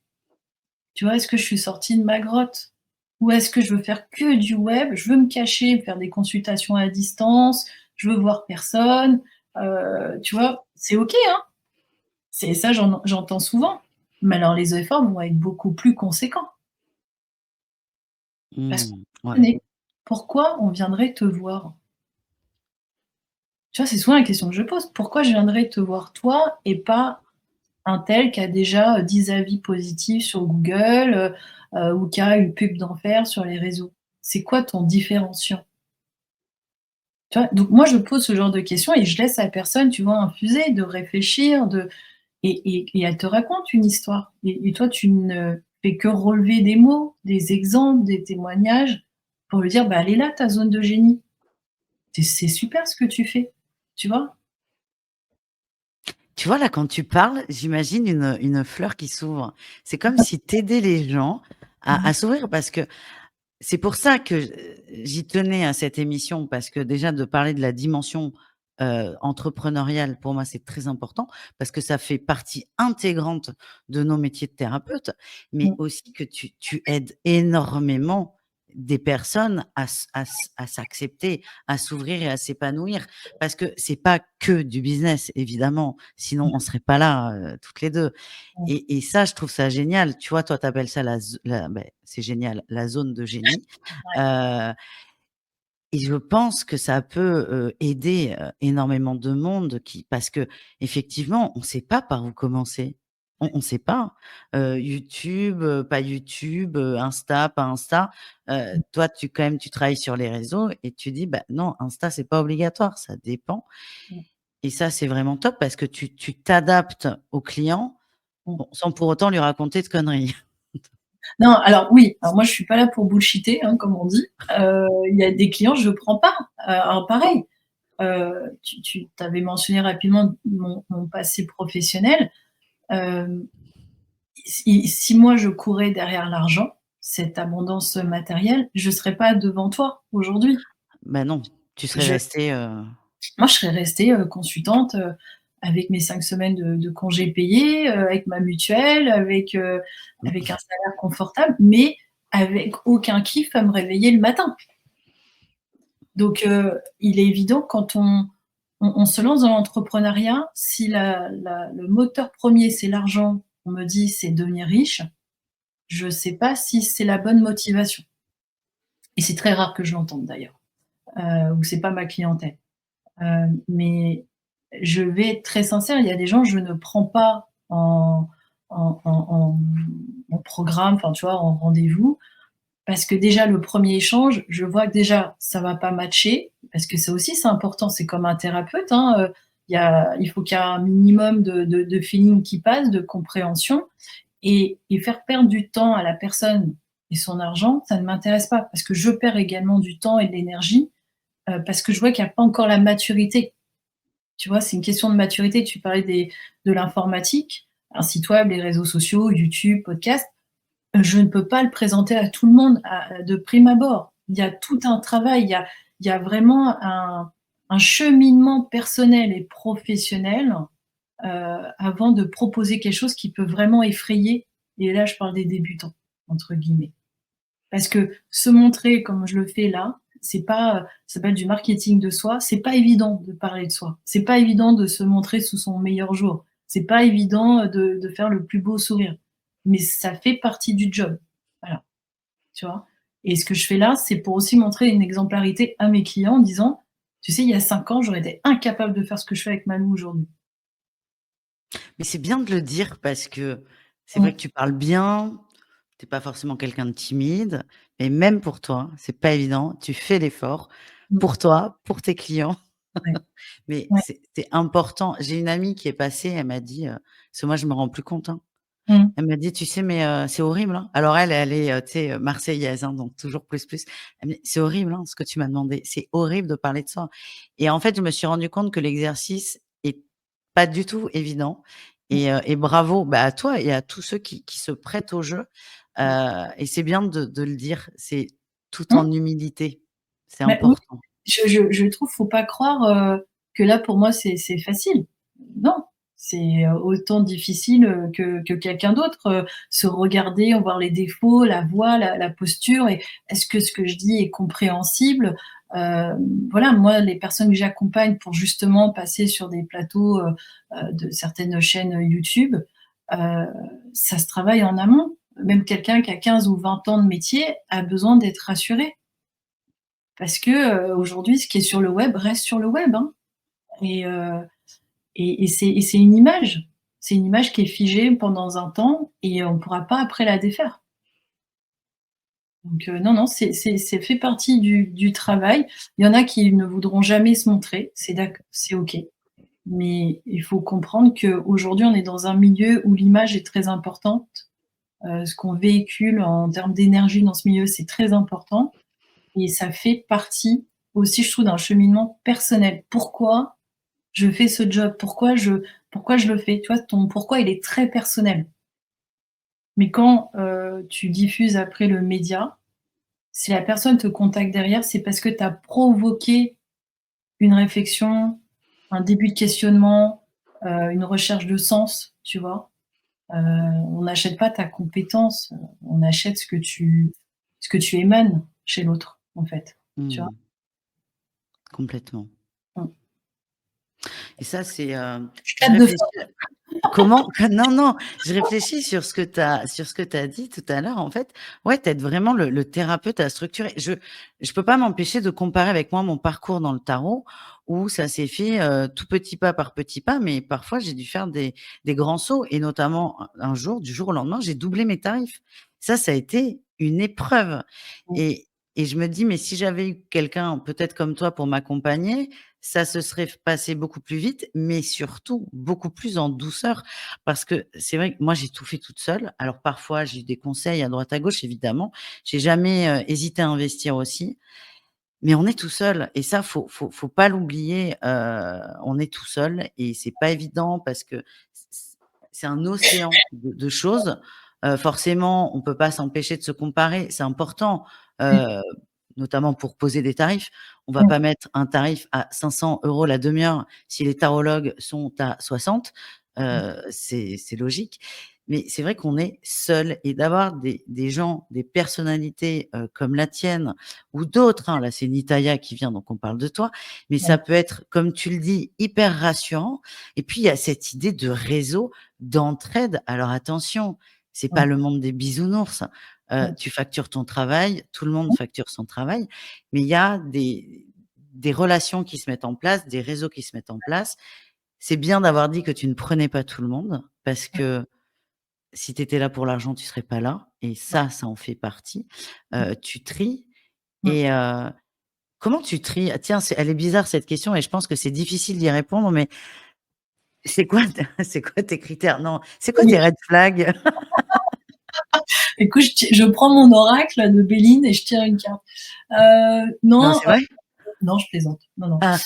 Tu vois, est-ce que je suis sortie de ma grotte? Ou est-ce que je veux faire que du web? Je veux me cacher, faire des consultations à distance, je veux voir personne. Tu vois, c'est OK, hein. C'est ça, j'entends souvent. Mais alors les efforts vont être beaucoup plus conséquents. Parce qu'on Mmh. Ouais. connaît. Pourquoi on viendrait te voir? Tu vois, c'est souvent la question que je pose. Pourquoi je viendrais te voir toi et pas un tel qui a déjà, 10 avis positifs sur Google, ou qui a une pub d'enfer sur les réseaux? C'est quoi ton différenciant? Tu vois? Donc moi, je pose ce genre de questions et je laisse la personne, tu vois, infuser, de réfléchir, de et elle te raconte une histoire et toi, tu ne fais que relever des mots, des exemples, des témoignages pour lui dire: «Bah, elle est là ta zone de génie. C'est super ce que tu fais». Tu vois? Tu vois, là, quand tu parles, j'imagine une fleur qui s'ouvre. C'est comme si tu aidais les gens Mmh. à s'ouvrir parce que c'est pour ça que, j'y tenais à cette émission parce que déjà de parler de la dimension, entrepreneuriale, pour moi, c'est très important parce que ça fait partie intégrante de nos métiers de thérapeute, mais Mmh. aussi que tu aides énormément des personnes à s'accepter, à s'ouvrir et à s'épanouir. Parce que c'est pas que du business évidemment, sinon on serait pas là, toutes les 2. Mmh. Et ça, je trouve ça génial. Tu vois, toi, tu appelles ça c'est génial, la zone de génie. Ouais. Heu et je pense que ça peut, aider, énormément de monde qui parce qu'effectivement, on ne sait pas par où commencer. On sait pas. YouTube, pas YouTube, Insta, pas Insta. Toi, quand même, tu travailles sur les réseaux et tu dis: «Bah, non, Insta, c'est pas obligatoire, ça dépend». Mmh. Et ça, c'est vraiment top parce que tu t'adaptes au client, Mmh. bon, sans pour autant lui raconter de conneries. Non, alors oui, alors moi je suis pas là pour bullshiter, hein, comme on dit. Il y a des clients, je prends pas. Alors pareil, tu avais mentionné rapidement mon passé professionnel. Hem, si moi je courais derrière l'argent, cette abondance matérielle, je serais pas devant toi aujourd'hui. Bah, non, tu serais Je resté. Moi je serais restée, consultante, avec mes 5 semaines de congés payés, avec ma mutuelle, avec un salaire confortable, mais avec aucun kiff à me réveiller le matin. Donc il est évident quand on se lance dans l'entrepreneuriat, si le moteur premier c'est l'argent, on me dit: «C'est devenir riche», je sais pas si c'est la bonne motivation et c'est très rare que je l'entende d'ailleurs, ou c'est pas ma clientèle. Mais je vais être très sincère, il y a des gens, je ne prends pas en programme, enfin, tu vois, en rendez-vous, parce que déjà le premier échange, je vois que déjà ça va pas matcher, parce que ça aussi c'est important, c'est comme un thérapeute, hein, il faut qu'il y a un minimum de feeling qui passe, de compréhension et faire perdre du temps à la personne et son argent, ça ne m'intéresse pas parce que je perds également du temps et de l'énergie, parce que je vois qu'il y a pas encore la maturité. Tu vois? C'est une question de maturité. Tu parlais de l'informatique, un site web, les réseaux sociaux, YouTube, podcast. Je ne peux pas le présenter à tout le monde de prime abord. Il y a tout un travail, il y a vraiment un cheminement personnel et professionnel, avant de proposer quelque chose qui peut vraiment effrayer et là, je parle des «débutants» entre guillemets. Parce que se montrer comme je le fais là, c'est pas, ça s'appelle du marketing de soi, c'est pas évident de parler de soi. C'est pas évident de se montrer sous son meilleur jour. C'est pas évident, de faire le plus beau sourire. Mais ça fait partie du job. Voilà, tu vois? Et ce que je fais là, c'est pour aussi montrer une exemplarité à mes clients en disant: «Tu sais, il y a 5 ans, j'aurais été incapable de faire ce que je fais avec Malou aujourd'hui». Mais c'est bien de le dire parce que c'est vrai Mmh, que tu parles bien, tu es pas forcément quelqu'un de timide, mais même pour toi, c'est pas évident. Tu fais l'effort mmh, pour toi, pour tes clients, ouais, mais ouais. c'est important. J'ai une amie qui est passée, elle m'a dit, parce que moi je me rends plus compte, hein. Mmh, Elle m'a dit: «Tu sais, mais c'est horrible, hein». Alors elle est, tu sais, marseillaise, hein, donc toujours plus, plus. Elle me dit: «C'est horrible, hein, ce que tu m'as demandé. C'est horrible de parler de ça» et en fait, je me suis rendu compte que l'exercice est pas du tout évident mmh, et bravo, bah, à toi et à tous ceux qui se prêtent au jeu, mmh, et c'est bien de le dire. C'est tout mmh. en humilité. C'est Bah, oui, important. je trouve, faut pas croire, que là pour moi c'est facile. Non, c'est, autant difficile, que quelqu'un d'autre, se regarder, voir les défauts, la voix, la posture et est-ce que ce que je dis est compréhensible? Voilà, moi les personnes que j'accompagne pour justement passer sur des plateaux, de certaines chaînes, YouTube, heu, ça se travaille en amont. Même quelqu'un qui a 15 ou 20 ans de métier a besoin d'être rassuré. Parce que, aujourd'hui, ce qui est sur le web reste sur le web, hein et heu et c'est une image. C'est une image qui est figée pendant un temps et on ne pourra pas après la défaire. Donc non, non, c'est fait partie du travail. Il y en a qui ne voudront jamais se montrer, c'est OK. Mais il faut comprendre qu'aujourd'hui, on est dans un milieu où l'image est très importante. Ce qu'on véhicule en termes d'énergie dans ce milieu, c'est très important. Et ça fait partie aussi, je trouve, d'un cheminement personnel. Pourquoi je fais ce job? Pourquoi je le fais? Tu vois, ton pourquoi, il est très personnel. Mais quand, tu diffuses après le média, si la personne te contacte derrière, c'est parce que tu as provoqué une réflexion, un début de questionnement, une recherche de sens, tu vois? On n'achète pas ta compétence, on achète ce que tu émanes chez l'autre, en fait, tu vois? Mmh, complètement Mmh. et ça, c'est, Je je capte de réfléchis. force. Comment? Non, non, je réfléchis sur ce que tu as dit tout à l'heure, en fait. Ouais, tu aides vraiment le thérapeute à structurer. Je peux pas m'empêcher de comparer avec moi mon parcours dans le tarot où ça s'est fait, tout petit pas par petit pas, mais parfois j'ai dû faire des grands sauts et notamment un jour, du jour au lendemain, j'ai doublé mes tarifs. Ça a été une épreuve Mmh, et je me dis: «Mais si j'avais eu quelqu'un peut-être comme toi pour m'accompagner, ça se serait passé beaucoup plus vite, mais surtout beaucoup plus en douceur. Parce que c'est vrai que moi, j'ai tout fait toute seule. Alors parfois, j'ai eu des conseils à droite à gauche, évidemment. J'ai jamais, hésité à investir aussi. Mais on est tout seul et ça, faut pas l'oublier, on est tout seul et c'est pas évident parce que c'est un océan de choses. Forcément, on peut pas s'empêcher de se comparer, c'est important, mmh, heu, notamment pour poser des tarifs. On va mmh, pas mettre un tarif à 500 € la demi-heure si les tarologues sont à 60, mmh, c'est logique. Mais c'est vrai qu'on est seul et d'avoir des gens, des personnalités, comme la tienne ou d'autres, hein. Là, c'est Nitaya qui vient, donc on parle de toi. Mais ça ouais, peut être, comme tu le dis, hyper rassurant et puis il y a cette idée de réseau, d'entraide. Alors attention, c'est pas mmh, le monde des bisounours. mmh, Tu factures ton travail, tout le monde mmh, facture son travail, mais il y a des relations qui se mettent en place, des réseaux qui se mettent en place c'est bien d'avoir dit que tu ne prenais pas tout le monde parce que si tu étais là pour l'argent, tu serais pas là et Ouais. ça en fait partie. Mmh. Tu tries Mmh. et comment tu tries? Ah tiens, elle est bizarre cette question et je pense que c'est difficile d'y répondre, mais c'est quoi t c'est quoi tes critères? Non, c'est quoi Oui. tes red flags? Écoute, je prends mon oracle de Béline et je tire une carte. Non, Non, c'est vrai? non, je plaisante. Non, non. Ah,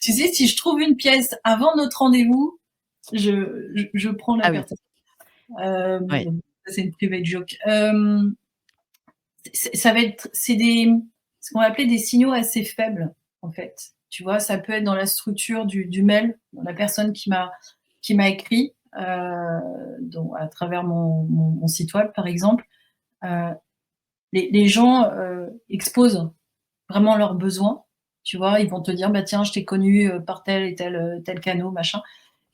Tu sais, si je trouve une pièce avant notre rendez-vous, je prends la ah oui, personne. ouais. Donc ça, c'est une private joke. Ça va être c'est des ce qu'on va appeler des signaux assez faibles, en fait. Tu vois? Ça peut être dans la structure du mail, dans la personne qui m'a écrit, donc à travers mon site web, par exemple. Heu, les gens, exposent vraiment leurs besoins, tu vois? Ils vont te dire: «Bah, tiens, je t'ai connu, par tel et tel canaux, machin»,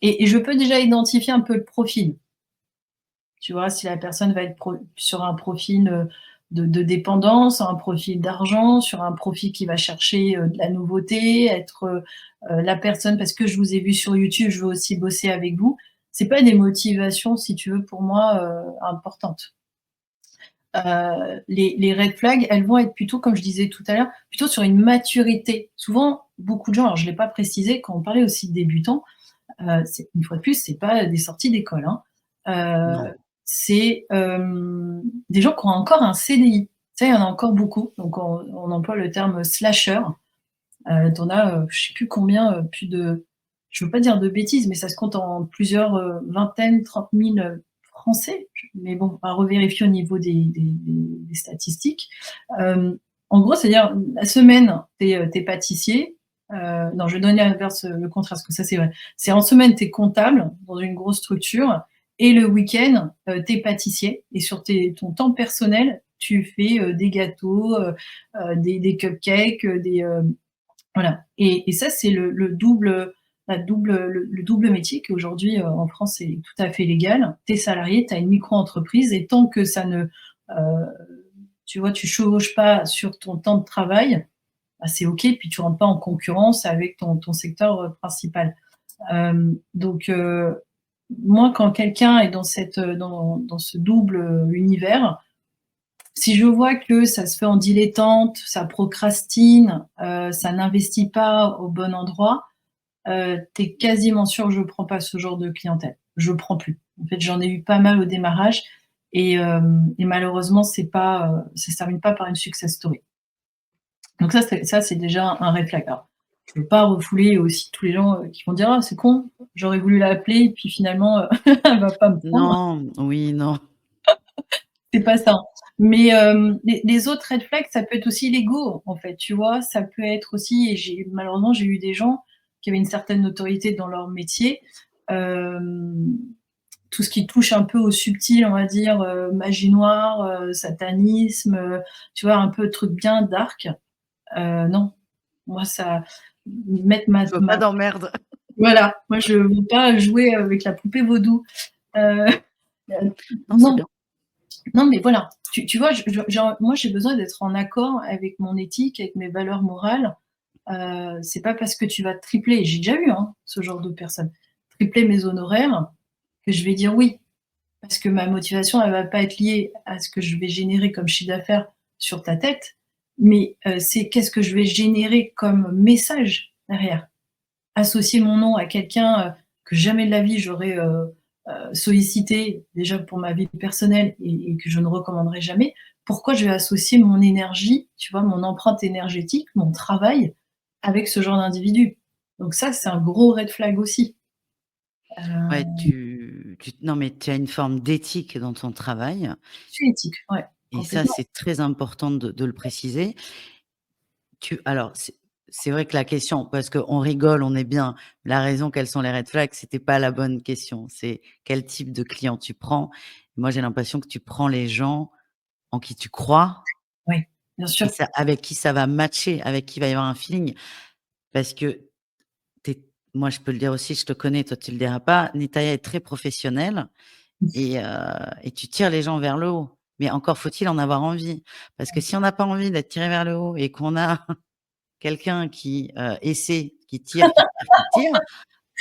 et je peux déjà identifier un peu le profil. Tu vois? Si la personne va être sur un profil, de dépendance, un profil d'argent, sur un profil qui va chercher, de la nouveauté, être, la personne parce que je vous ai vu sur YouTube, je veux aussi bosser avec vous. C'est pas des motivations, si tu veux, pour moi, importantes. Les red flags, elles vont être plutôt, comme je disais tout à l'heure, plutôt sur une maturité. Souvent, beaucoup de gens, alors je l'ai pas précisé quand on parlait aussi de débutants, c'est une fois de plus, c'est pas des sorties d'école, hein. Non. C'est, des gens qui ont encore un CDI. Tu sais, il y en a encore beaucoup, donc on emploie le terme slasher. Tu en as, je sais plus combien, plus de je veux pas dire de bêtises, mais ça se compte en plusieurs, vingtaines, 30 000 Français. Mais bon, à revérifier au niveau des statistiques. Hem, En gros, c'est-à-dire la semaine, tu es pâtissier, non, je vais donner l'inverse, le contraire, parce que ça, c'est vrai. C'est en semaine, tu es comptable dans une grosse structure et le week-end, tu es pâtissier et sur ton temps personnel, tu fais, des gâteaux, des cupcakes, voilà, et ça, c'est le double, le double métier qui aujourd'hui, en France, est tout à fait légal. Tu es salarié, tu as une micro-entreprise et tant que ça ne, tu vois, tu chevauches pas sur ton temps de travail, bah, c'est OK, puis tu rentres pas en concurrence avec ton secteur, principal. Donc moi, quand quelqu'un est dans dans ce double, univers, si je vois que ça se fait en dilettante, ça procrastine, ça n'investit pas au bon endroit, tu es quasiment sûr que je prends pas ce genre de clientèle. Je prends plus. En fait, j'en ai eu pas mal au démarrage et malheureusement, ça se termine pas par une success story. Donc ça, c'est déjà un red flag. Alors, je veux pas refouler aussi tous les gens, qui vont dire: «Ah, c'est con, j'aurais voulu l'appeler et puis finalement, elle va pas me prendre». Non, oui, non. C'est pas ça. Mais les autres red flags, ça peut être aussi l'ego, en fait, tu vois? Ça peut être aussi, et malheureusement, j'ai eu des gens qui avaient une certaine notoriété dans leur métier, hem, tout ce qui touche un peu au subtil, on va dire, magie noire, satanisme, tu vois? Un peu truc bien dark, non. Moi, ça mettre Je veux pas ma d'emmerde. voilà, moi je veux pas jouer avec la poupée vaudou. Heu, Non, c'est non. bien. Non, mais voilà, tu vois, moi, j'ai besoin d'être en accord avec mon éthique, avec mes valeurs morales. C'est pas parce que tu vas tripler, j'ai déjà eu, hein, ce genre de personnes, tripler mes honoraires, que je vais dire oui. Parce que ma motivation, elle va pas être liée à ce que je vais générer comme chiffre d'affaires sur ta tête, mais c'est qu'est-ce que je vais générer comme message derrière. Associer mon nom à quelqu'un, que jamais de la vie j'aurais, sollicité, déjà pour ma vie personnelle et que je ne recommanderais jamais. Pourquoi je vais associer mon énergie, tu vois, mon empreinte énergétique, mon travail avec ce genre d'individu? Donc ça, c'est un gros red flag aussi. Ouais, Heu, non, mais tu as une forme d'éthique dans ton travail je éthique, ouais, et ça, complètement. c'est très important de le préciser. Alors, c'est vrai que la question parce qu'on rigole, on est bien. La raison, quels sont les red flags, c'était pas la bonne question. C'est quel type de client tu prends. Moi, j'ai l'impression que tu prends les gens en qui tu crois Oui, bien et sûr. ça avec qui ça va matcher, avec qui il va y avoir un feeling. Parce que tu moi, je peux le dire aussi, je te connais, toi, tu le diras pas, Netaya est très professionnelle et tu tires les gens vers le haut. Mais encore faut-il en avoir envie. Parce que si on n'a pas envie d'être tiré vers le haut et qu'on a quelqu'un qui, essaie, qui tire, qui tire, qui tire,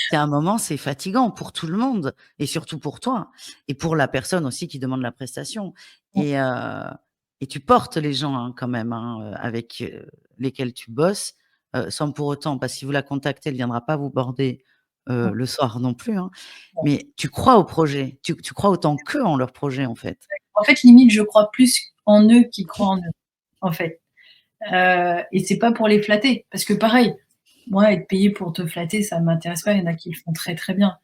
c'est un moment, c'est fatigant pour tout le monde et surtout pour toi et pour la personne aussi qui demande la prestation Mmh. et tu portes les gens, hein, quand même, hein, avec, lesquels tu bosses, sans pour autant parce que si vous la contactez, elle viendra pas vous border, Mmh. le soir non plus, hein. Ouais. Mais tu crois au projet, tu crois autant qu'eux en leur projet, en fait. En fait, limite, je crois plus en eux qu'ils croient en eux, en fait. Et c'est pas pour les flatter, parce que pareil, moi, être payée pour te flatter, ça m'intéresse pas. Il y en a qui le font très, très bien.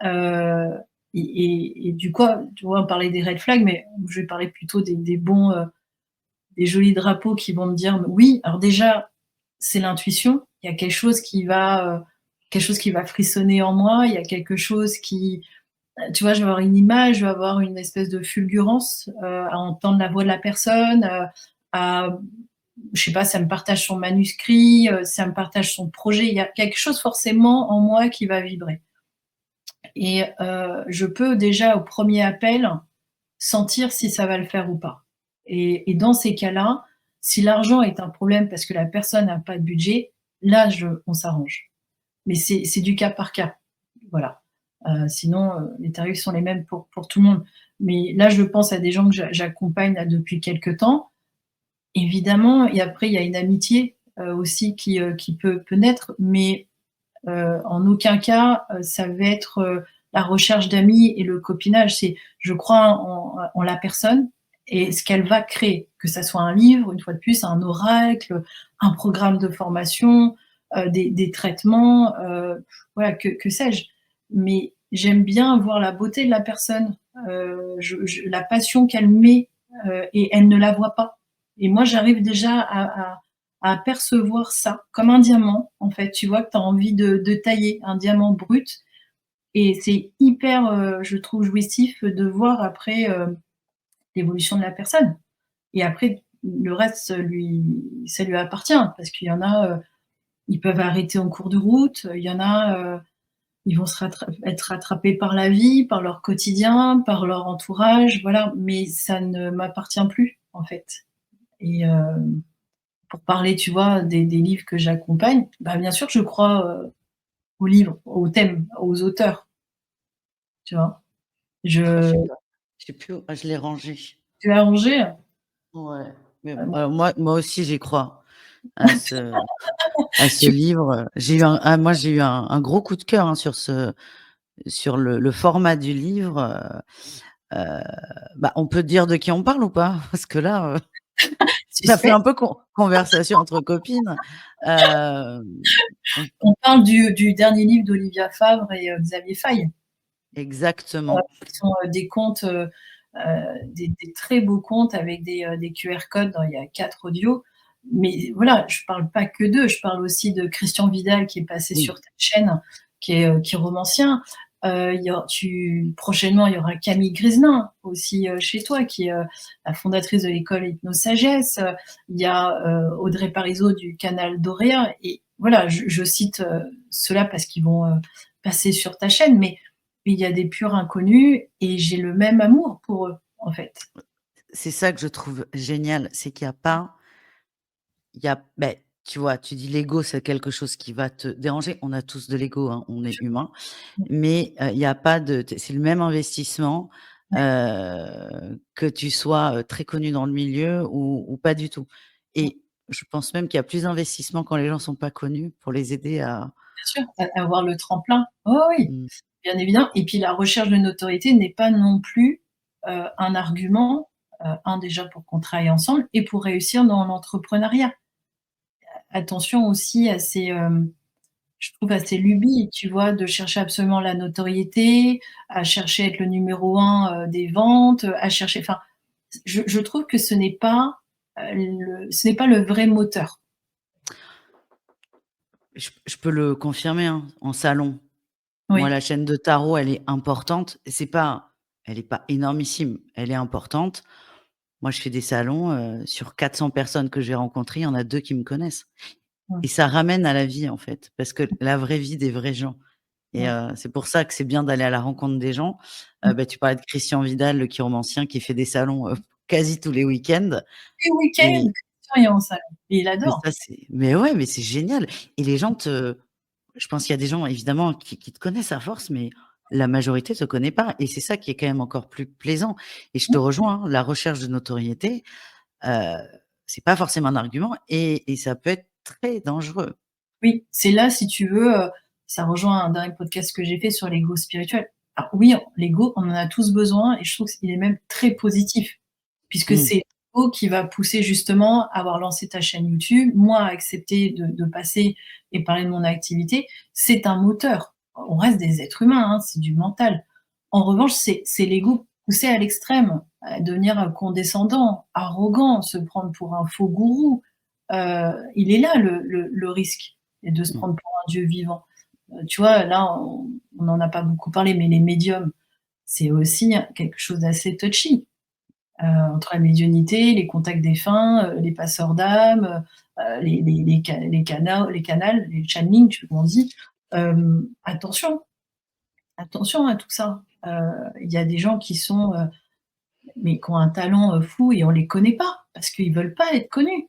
Heu et du coup, tu vois, on parlait des red flags, mais je vais parler plutôt des bons, des jolis drapeaux qui vont me dire: «Oui». Alors déjà, c'est l'intuition. Il y a quelque chose qui va frissonner en moi. Il y a quelque chose qui, tu vois, je vais avoir une image, je vais avoir une espèce de fulgurance, à entendre la voix de la personne, à je sais pas, ça me partage son manuscrit, ça me partage son projet. Il y a quelque chose forcément en moi qui va vibrer et je peux déjà au premier appel sentir si ça va le faire ou pas et dans ces cas-là, si l'argent est un problème parce que la personne n'a pas de budget, là je on s'arrange. Mais c'est du cas par cas, voilà. Sinon, les tarifs sont les mêmes pour tout le monde. Mais là, je pense à des gens que j'accompagne là depuis quelque temps. Évidemment et après il y a une amitié, aussi qui peut naître, mais en aucun cas, ça va être, la recherche d'amis et le copinage. C'est je crois en la personne et ce qu'elle va créer, que ça soit un livre, une fois de plus, un oracle, un programme de formation, des traitements, voilà, que sais-je. Mais j'aime bien voir la beauté de la personne, je la passion qu'elle met, et elle ne la voit pas. Et moi, j'arrive déjà à percevoir ça, comme un diamant, en fait. Tu vois que tu as envie de tailler un diamant brut et c'est hyper, je trouve jouissif de voir après, l'évolution de la personne et après le reste, ça lui appartient parce qu'il y en a, ils peuvent arrêter en cours de route, il y en a, ils vont être rattrapés par la vie, par leur quotidien, par leur entourage, voilà, mais ça ne m'appartient plus, en fait et pour parler, tu vois, des livres que j'accompagne, bah, bien sûr que je crois, aux livres, aux thèmes, aux auteurs, tu vois? Ah, je Je sais pas, je sais plus où je l'ai rangé. Tu l'as rangé? Ouais, mais Moi moi aussi j'y crois à ce livre. J'ai eu moi j'ai eu un gros coup de cœur, hein, sur le format du livre, bah, on peut dire de qui on parle ou pas? Parce que là, ça fait suspect. un peu conversation entre copines. Hem, on On parle du dernier livre d'Olivia Favre et Xavier Faille. exactement. Qui sont, des contes, des très beaux contes avec des QR codes dans il y a 4 audios. Mais voilà, je parle pas que d'eux, je parle aussi de Christian Vidal qui est passé sur Oui, ta chaîne, qui est romancien. Il y aura prochainement, il y aura Camille Griselin aussi, chez toi, qui est, la fondatrice de l'école Hypnosagesse. Il y a, Audrey Parisot du canal Doréa et voilà, je cite, ceux-là parce qu'ils vont, passer sur ta chaîne, mais il y a des purs inconnus et j'ai le même amour pour eux, en fait. c'est ça que je trouve génial, c'est qu'il y a pas il y a beh, tu vois, tu dis l'ego, c'est quelque chose qui va te déranger. On a tous de l'ego, hein, on est humain. Mmh, Mais, il y a pas de c'est le même investissement, ouais, que tu sois, très connu dans le milieu ou pas du tout. mmh, Et je pense même qu'il y a plus d'investissement quand les gens sont pas connus pour les aider à bien sûr, avoir le tremplin. Oh oui, mmh, bien évidemment et puis la recherche de notoriété n'est pas non plus, un argument, déjà pour qu'on travaille ensemble et pour réussir dans l'entrepreneuriat. Attention aussi à ces, je trouve à ces lubies, tu vois? De chercher absolument la notoriété, à chercher à être le numéro un des ventes, à chercher enfin, je trouve que ce n'est pas le vrai moteur. je peux le confirmer, hein, en salon. Moi, Oui. la chaîne de tarot, elle est importante. C'est pas elle est pas énormissime, elle est importante. Moi, je fais des salons, sur 400 personnes que j'ai rencontrées, il y en a 2 qui me connaissent. Mmh, Et ça ramène à la vie, en fait, parce que la vraie vie des vrais gens et mmh, c'est pour ça que c'est bien d'aller à la rencontre des gens. mmh. Bah, tu parlais de Christian Vidal, le chiromancien qui fait des salons, quasi tous les week-ends Et week-end, et expérience, et il Mais adore. ça, mais ouais, mais c'est génial et les gens je pense qu'il y a des gens évidemment qui te connaissent à force, mais la majorité te connaît pas et c'est ça qui est quand même encore plus plaisant et je te rejoins, hein, la recherche de notoriété, heu, c'est pas forcément un argument et ça peut être très dangereux. Oui, c'est là, si tu veux, ça rejoint un dernier podcast que j'ai fait sur l'ego spirituel. Alors oui, l'ego, on en a tous besoin et je trouve qu'il est même très positif, puisque Mmh, c'est l'ego qui va pousser justement à avoir lancé ta chaîne YouTube, moi à accepter de passer et parler de mon activité. C'est un moteur. On reste des êtres humains, hein, c'est du mental. En revanche, c'est l'ego poussé à l'extrême, à devenir, condescendant, arrogant, se prendre pour un faux gourou. Il est là le risque. Et de se mmh, prendre pour un dieu vivant. Tu vois, là, on n'en a pas beaucoup parlé, mais les médiums, c'est aussi quelque chose d'assez touchy. Entre la médiumnité, les contacts défunts, les passeurs d'âmes, les canals, les channelings, je sais pas comment on dit. Attention, attention à tout ça. Il y a des gens qui sont, mais qui ont un talent, fou et on les connaît pas, parce qu'ils veulent pas être connus.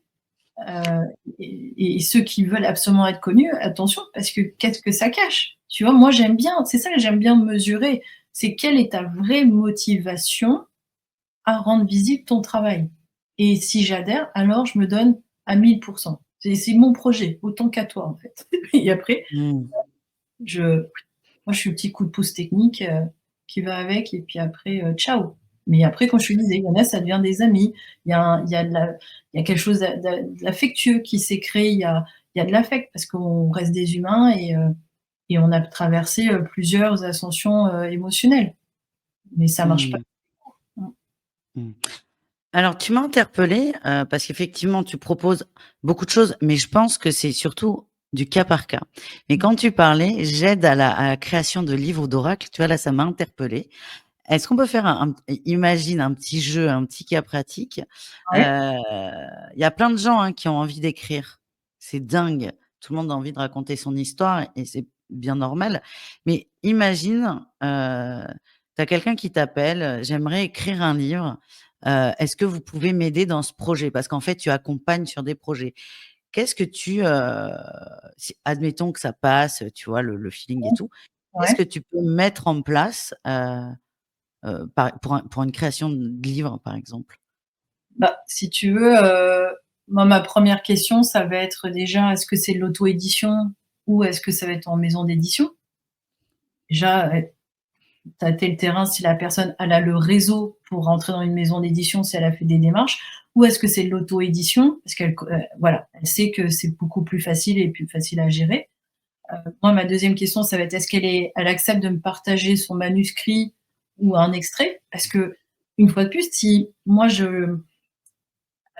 Heu et ceux qui veulent absolument être connus, attention, parce que qu'est-ce que ça cache? Tu vois? Moi, j'aime bien, c'est ça que j'aime bien mesurer, c'est quelle est ta vraie motivation à rendre visible ton travail? Et si j'adhère, alors je me donne à 1000. C'est mon projet, autant qu'à toi, en fait. Et après, mmh. je moi, je suis le petit coup de pouce technique, qui va avec et puis après, ciao. Mais après, comme je te disais, il y en a, ça devient des amis. Il y a il y a quelque chose d'affectueux qui s'est créé. Il y a de l'affect parce qu'on reste des humains et on a traversé, plusieurs ascensions, émotionnelles. Mais ça marche pas. Mmh. Mmh. Mmh. Alors tu m'as interpellée, parce qu'effectivement tu proposes beaucoup de choses, mais je pense que c'est surtout du cas par cas. Mais Mmh. quand tu parlais: «J'aide à la création de livres ou d'oracles», tu vois, là, ça m'a interpellée. Est-ce qu'on peut faire imagine un petit jeu, un petit cas pratique? Ouais. Heu, il y a plein de gens, hein, qui ont envie d'écrire. C'est dingue. Tout le monde a envie de raconter son histoire et c'est bien normal. Mais imagine, tu as quelqu'un qui t'appelle: «J'aimerais écrire un livre, est-ce que vous pouvez m'aider dans ce projet?» parce qu'en fait, tu accompagnes sur des projets. Qu'est-ce que si admettons que ça passe, tu vois, le feeling et tout, qu'est-ce Ouais. que tu peux mettre en place, pour une création de livre, par exemple? Bah, si tu veux, moi, ma première question, ça va être déjà, est-ce que c'est de l'auto-édition ou est-ce que ça va être en maison d'édition? Déjà, tâter le terrain si la personne, elle a le réseau pour rentrer dans une maison d'édition, si elle a fait des démarches, ou est-ce que c'est de l'auto-édition? Parce qu'elle voilà, elle sait que c'est beaucoup plus facile et plus facile à gérer. Moi, ma deuxième question, ça va être, est-ce elle accepte de me partager son manuscrit ou un extrait? Parce qu'une fois de plus, si moi je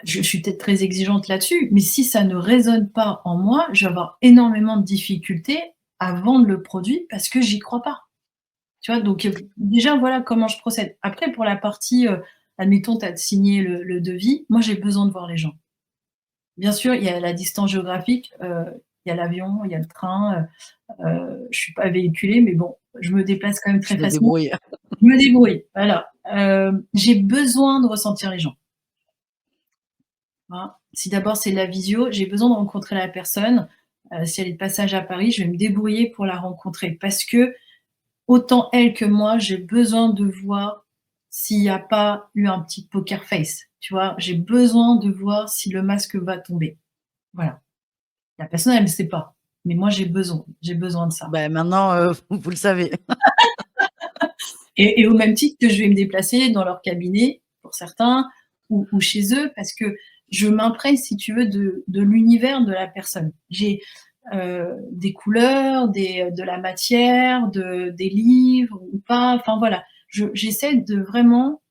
suis peut-être très exigeante là-dessus, mais si ça ne résonne pas en moi, je vais avoir énormément de difficultés à vendre le produit parce que j'y crois pas. Tu vois? Donc, déjà, voilà comment je procède. Après pour la partie, admettons, tu as signé le devis, moi j'ai besoin de voir les gens. Bien sûr, il y a la distance géographique, il y a l'avion, il y a le train, je suis pas véhiculée, mais bon, je me déplace quand même Tu très te facilement. débrouilles. Je me débrouille, voilà. J'ai besoin de ressentir les gens, hein. Si d'abord c'est de la visio, j'ai besoin de rencontrer la personne, si elle est de passage à Paris, je vais me débrouiller pour la rencontrer parce que autant elle que moi, j'ai besoin de voir s'il y a pas eu un petit poker face, tu vois? J'ai besoin de voir si le masque va tomber. Voilà. La personne, elle ne sait pas, mais moi j'ai besoin de ça. Bah, maintenant, vous le savez. Et au même titre que je vais me déplacer dans leur cabinet, pour certains, ou chez eux, parce que je m'imprègne, si tu veux, de l'univers de la personne. J'ai, des couleurs, de la matière, des livres ou pas, enfin voilà. J'essaie de vraiment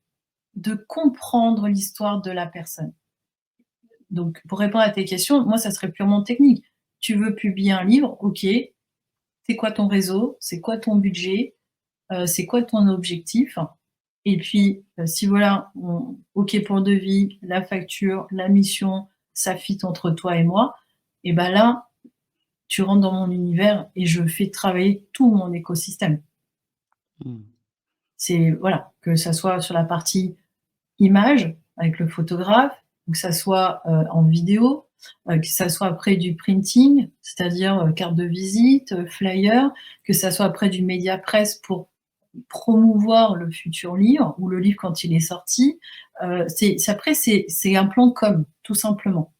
de comprendre l'histoire de la personne. Donc pour répondre à tes questions, moi ça serait purement technique. Tu veux publier un livre, OK. C'est quoi ton réseau? C'est quoi ton budget? C'est quoi ton objectif? Et puis, si voilà, OK pour le devis, la facture, la mission, ça fit entre toi et moi, et ben là, tu rentres dans mon univers et je fais travailler tout mon écosystème. Mmh. C'est voilà, que ça soit sur la partie image avec le photographe, Donc, que ça soit en vidéo, que ça soit après du printing, c'est-à-dire carte de visite, flyer, que ça soit après du média presse pour promouvoir le futur livre ou le livre quand il est sorti. Après, c'est un plan com, tout simplement.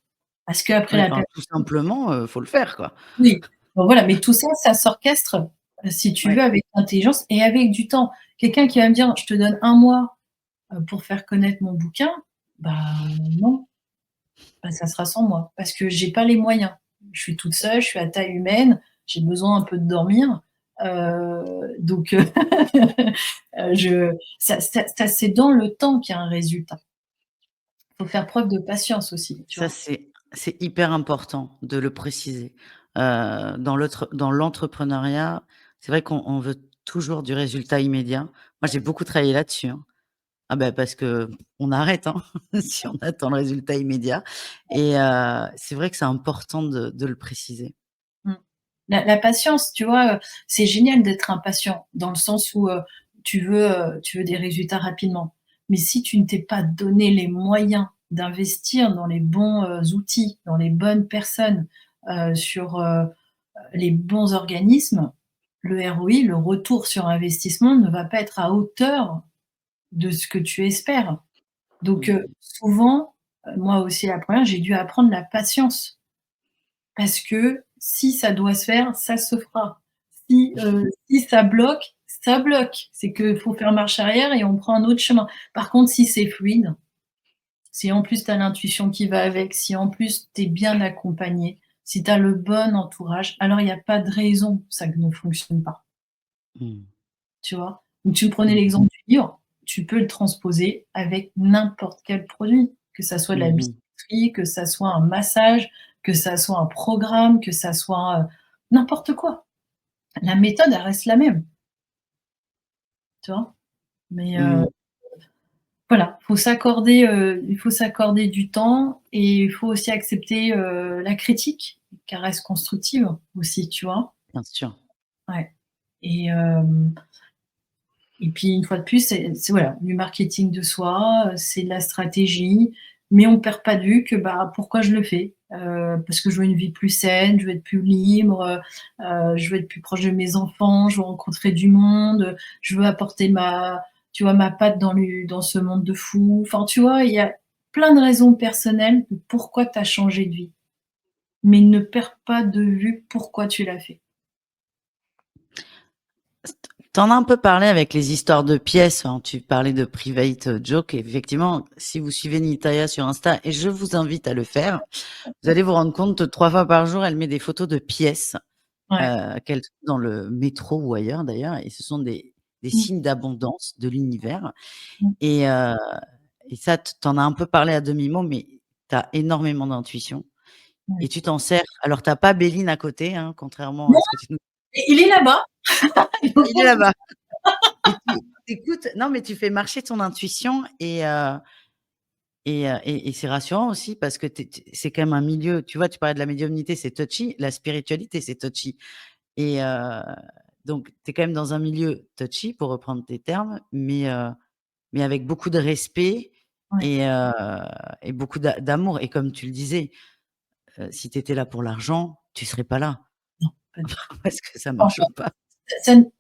Parce qu'après Ouais, la enfin, tout simplement, faut le faire, quoi. oui, bon voilà, mais tout ça, ça s'orchestre, si tu Ouais. veux, avec intelligence et avec du temps. Quelqu'un qui va me dire: «Je te donne 1 mois, pour faire connaître mon bouquin», bah non, bah ça sera sans moi parce que j'ai pas les moyens. Je suis toute seule, je suis à taille humaine, j'ai besoin un peu de dormir, donc je ça c'est dans le temps qu'il y a un résultat. Faut faire preuve de patience aussi, tu Ça, vois? c'est hyper important de le préciser. Dans l'entrepreneuriat, c'est vrai qu'on veut toujours du résultat immédiat. Moi, j'ai beaucoup travaillé là-dessus, hein. Ah bah, parce qu'on arrête, hein, si on attend le résultat immédiat et c'est vrai que c'est important de le préciser. Mmh. La patience, tu vois, c'est génial d'être impatient dans le sens où, tu veux des résultats rapidement. Mais si tu ne t'es pas donné les moyens d'investir dans les bons, outils, dans les bonnes personnes, sur, les bons organismes, le ROI, le retour sur investissement ne va pas être à hauteur de ce que tu espères. Donc, Mmh. souvent, moi aussi la première, j'ai dû apprendre la patience. Parce que si ça doit se faire, ça se fera. Si ça bloque, ça bloque. C'est qu'il faut faire marche arrière et on prend un autre chemin. Par contre, si c'est fluide, si en plus tu as l'intuition qui va avec, si en plus tu es bien accompagné, si tu as le bon entourage, alors il y a pas de raison que ça ne fonctionne pas, Mmh. tu vois? Donc tu me prenais Mmh. l'exemple du livre, tu peux le transposer avec n'importe quel produit, que ça soit de la Mmh mh. bijouterie, que ça soit un massage, que ça soit un programme, que ça soit, n'importe quoi. La méthode, elle reste la même, tu vois? Mais Mmh. voilà, il faut s'accorder du temps et il faut aussi accepter, la critique, qu'elle reste constructive aussi, tu vois? Bien sûr. Ouais et et puis une fois de plus, c'est voilà, du marketing de soi, c'est de la stratégie, mais on perd pas de vue que, bah, pourquoi je le fais? Parce que je veux une vie plus saine, je veux être plus libre, je veux être plus proche de mes enfants, je veux rencontrer du monde, je veux apporter tu vois, ma patte dans ce monde de fous. Enfin, tu vois, il y a plein de raisons personnelles de pourquoi tu as changé de vie, mais ne perds pas de vue pourquoi tu l'as fait. Tu en as un peu parlé avec les histoires de pièces, hein. Tu parlais de private joke. Effectivement, si vous suivez Nitaya sur Insta, et je vous invite à le faire, vous allez vous rendre compte que 3 fois par jour, elle met des photos de pièces, Ouais. qu'elle trouve dans le métro ou ailleurs d'ailleurs, et ce sont des Mmh, signes d'abondance de l'univers mmh, et heu et ça, tu en as un peu parlé à demi-mot, mais tu as énormément d'intuition ouais. et tu t'en sers. Alors tu as pas Béline à côté, hein, contrairement Non, à ce que tu nous il est là-bas, il est au il est fond du là-bas et tu écoutes non, mais tu fais marcher ton intuition et c'est rassurant aussi parce que c'est quand même un milieu, tu vois, tu parlais de la médiumnité, c'est touchy, la spiritualité, c'est touchy et donc tu es quand même dans un milieu touchy, pour reprendre tes termes, mais avec beaucoup de respect ouais. et heu et beaucoup d'amour et comme tu le disais, si tu étais là pour l'argent, tu serais pas là Non, pas du tout. parce que ça marche Enfin, pas.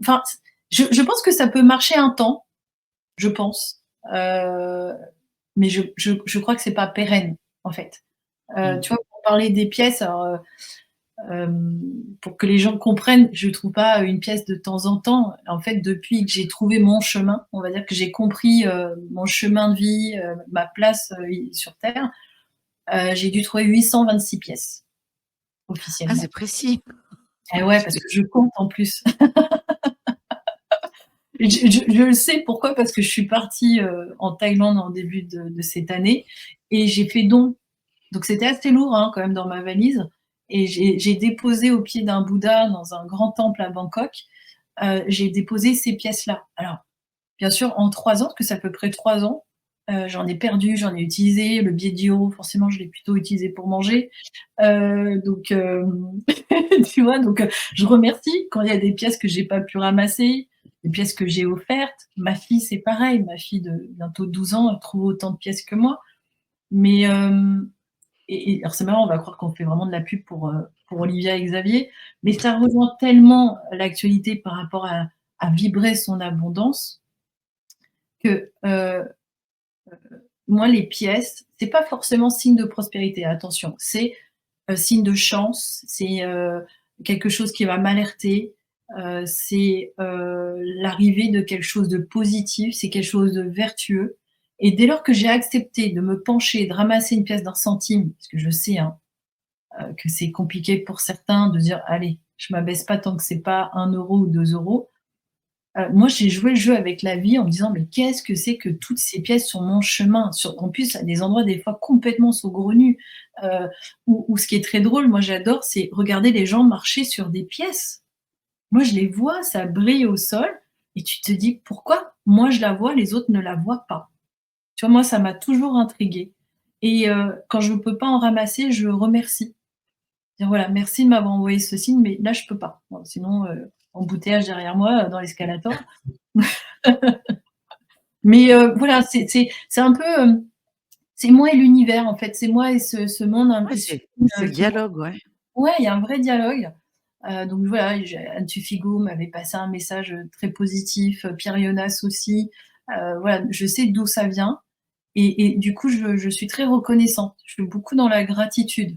enfin, je pense que ça peut marcher un temps, je pense, mais je crois que c'est pas pérenne, en fait. Mmh. Tu vois, pour parler des pièces, alors, pour que les gens comprennent, je trouve pas une pièce de temps en temps. En fait, depuis que j'ai trouvé mon chemin, on va dire que j'ai compris, mon chemin de vie, ma place, i sur terre, j'ai dû trouver 826 pièces, Ah, c'est officiellement. précis. Et ouais, parce OK. que je compte en plus. Je le sais pourquoi, parce que je suis partie, en Thaïlande en début de cette année et j'ai fait don. Donc c'était assez lourd, hein, quand même dans ma valise et j'ai déposé au pied d'un Bouddha dans un grand temple à Bangkok, j'ai déposé ces pièces-là. Alors, bien sûr, en 3 ans, parce que c'est à peu près 3 ans, j'en ai perdu, j'en ai utilisé. Le billet d'€, forcément, je l'ai plutôt utilisé pour manger. Donc tu vois? Donc je remercie quand il y a des pièces que j'ai pas pu ramasser, des pièces que j'ai offertes. Ma fille, c'est pareil, ma fille de bientôt 12 ans, elle trouve autant de pièces que moi. Mais alors c'est marrant, on va croire qu'on fait vraiment de la pub pour Olivia et Xavier, mais ça rejoint tellement l'actualité par rapport à vibrer son abondance que, moi les pièces, c'est pas forcément signe de prospérité, attention, c'est, signe de chance, c'est, quelque chose qui va m'alerter, c'est, l'arrivée de quelque chose de positif, c'est quelque chose de vertueux et dès lors que j'ai accepté de me pencher, de ramasser une pièce d'1 centime, parce que je sais, hein, que c'est compliqué pour certains de dire: «Allez, je m'abaisse pas tant que c'est pas 1 € ou 2 €». Moi, j'ai joué le jeu avec la vie en me disant: «Mais qu'est-ce que c'est que toutes ces pièces sur mon chemin?» En plus, à des endroits des fois complètement saugrenus, ou ce qui est très drôle, moi j'adore, c'est regarder les gens marcher sur des pièces. Moi, je les vois, ça brille au sol et tu te dis: «Pourquoi moi je la vois, les autres ne la voient pas?» Tu vois, moi, ça m'a toujours intriguée et quand je ne peux pas en ramasser, je remercie. Dire: «Voilà, merci de m'avoir envoyé ce signe, mais là, je peux pas. Bon, sinon, embouteillage derrière moi, dans l'escalator». Mais voilà, c'est un peu, c'est moi et l'univers, en fait. C'est moi et ce monde un Ouais, peu c'est le qui dialogue, ouais. ouais, il y a un vrai dialogue. Donc voilà, Anne Tuffigo m'avait passé un message, très positif, Pierre Jonas aussi. Voilà, je sais d'où ça vient et du coup, je suis très reconnaissante. Je suis beaucoup dans la gratitude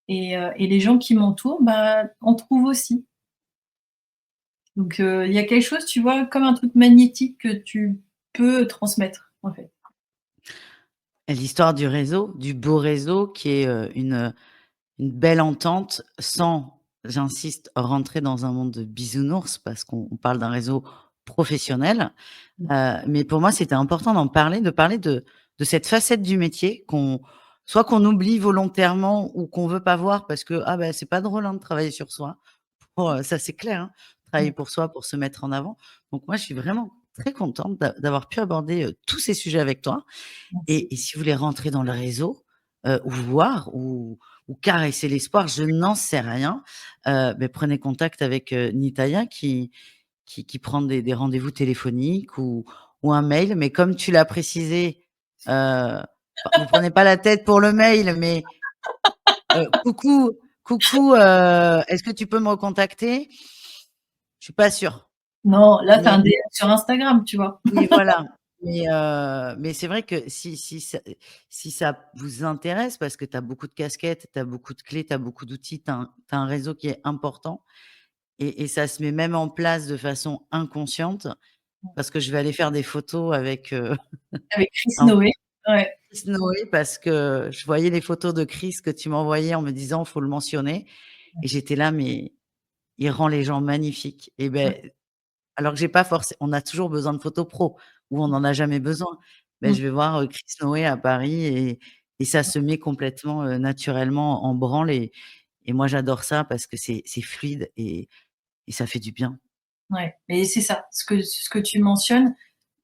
et les gens qui m'entourent, bah, en trouvent aussi. Donc il y a quelque chose, tu vois, comme un truc magnétique que tu peux transmettre, en fait. L'histoire du réseau, du beau réseau qui est, une belle entente sans, j'insiste, rentrer dans un monde de bisounours parce qu'on parle d'un réseau professionnel. Mais pour moi, c'était important d'en parler, de parler de cette facette du métier qu'on oublie volontairement ou qu'on veut pas voir parce que, ah, bah, c'est pas drôle, hein, de travailler sur soi. Ça, c'est clair, hein, travailler Mmh. pour soi, pour se mettre en avant. Donc moi, je suis vraiment très contente d'avoir pu aborder, tous ces sujets avec toi Merci. et si vous voulez rentrer dans le réseau, ou voir ou caresser l'espoir, je n'en sais rien, beh, prenez contact avec, Nitaya qui prend des rendez-vous téléphoniques ou un mail. Mais comme tu l'as précisé, vous prenez pas la tête pour le mail, mais coucou, est-ce que tu peux me recontacter? Je suis pas sûre, Non, là, tu as mais un DM sur Instagram, tu vois? oui, voilà. Mais c'est vrai que si ça vous intéresse, parce que tu as beaucoup de casquettes, tu as beaucoup de clés, tu as beaucoup d'outils, tu as un réseau qui est important et ça se met même en place de façon inconsciente, parce que je vais aller faire des photos avec, Avec Chris un Noé. Ouais. Chris Noé parce que je voyais les photos de Chris que tu m'envoyais en me disant: «Faut le mentionner» et j'étais là: «Mais il rend les gens magnifiques» et Ouais. beh, alors que j'ai pas forcé on a toujours besoin de photos pro ou on n'en a jamais besoin. Beh, Mmh. je vais voir, Chris Noé à Paris et ça se met complètement, naturellement en branle et moi j'adore ça parce que c'est fluide et ça fait du bien. Ouais et c'est ça, ce que tu mentionnes,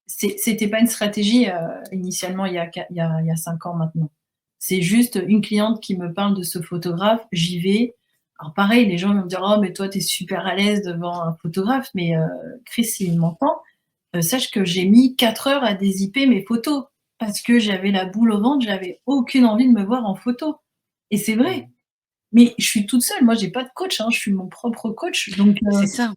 c'était pas une stratégie, initialement il y a 5 ans maintenant. C'est juste une cliente qui me parle de ce photographe, j'y vais. Alors pareil, les gens vont me dire: «Oh mais toi tu es super à l'aise devant un photographe», mais Chris s'il m'entend, sache que j'ai mis 4 heures à dézipper mes photos parce que j'avais la boule au ventre, j'avais aucune envie de me voir en photo et c'est Mmh. vrai. Mais je suis toute seule, moi j'ai pas de coach, hein, je suis mon propre coach C'est ça.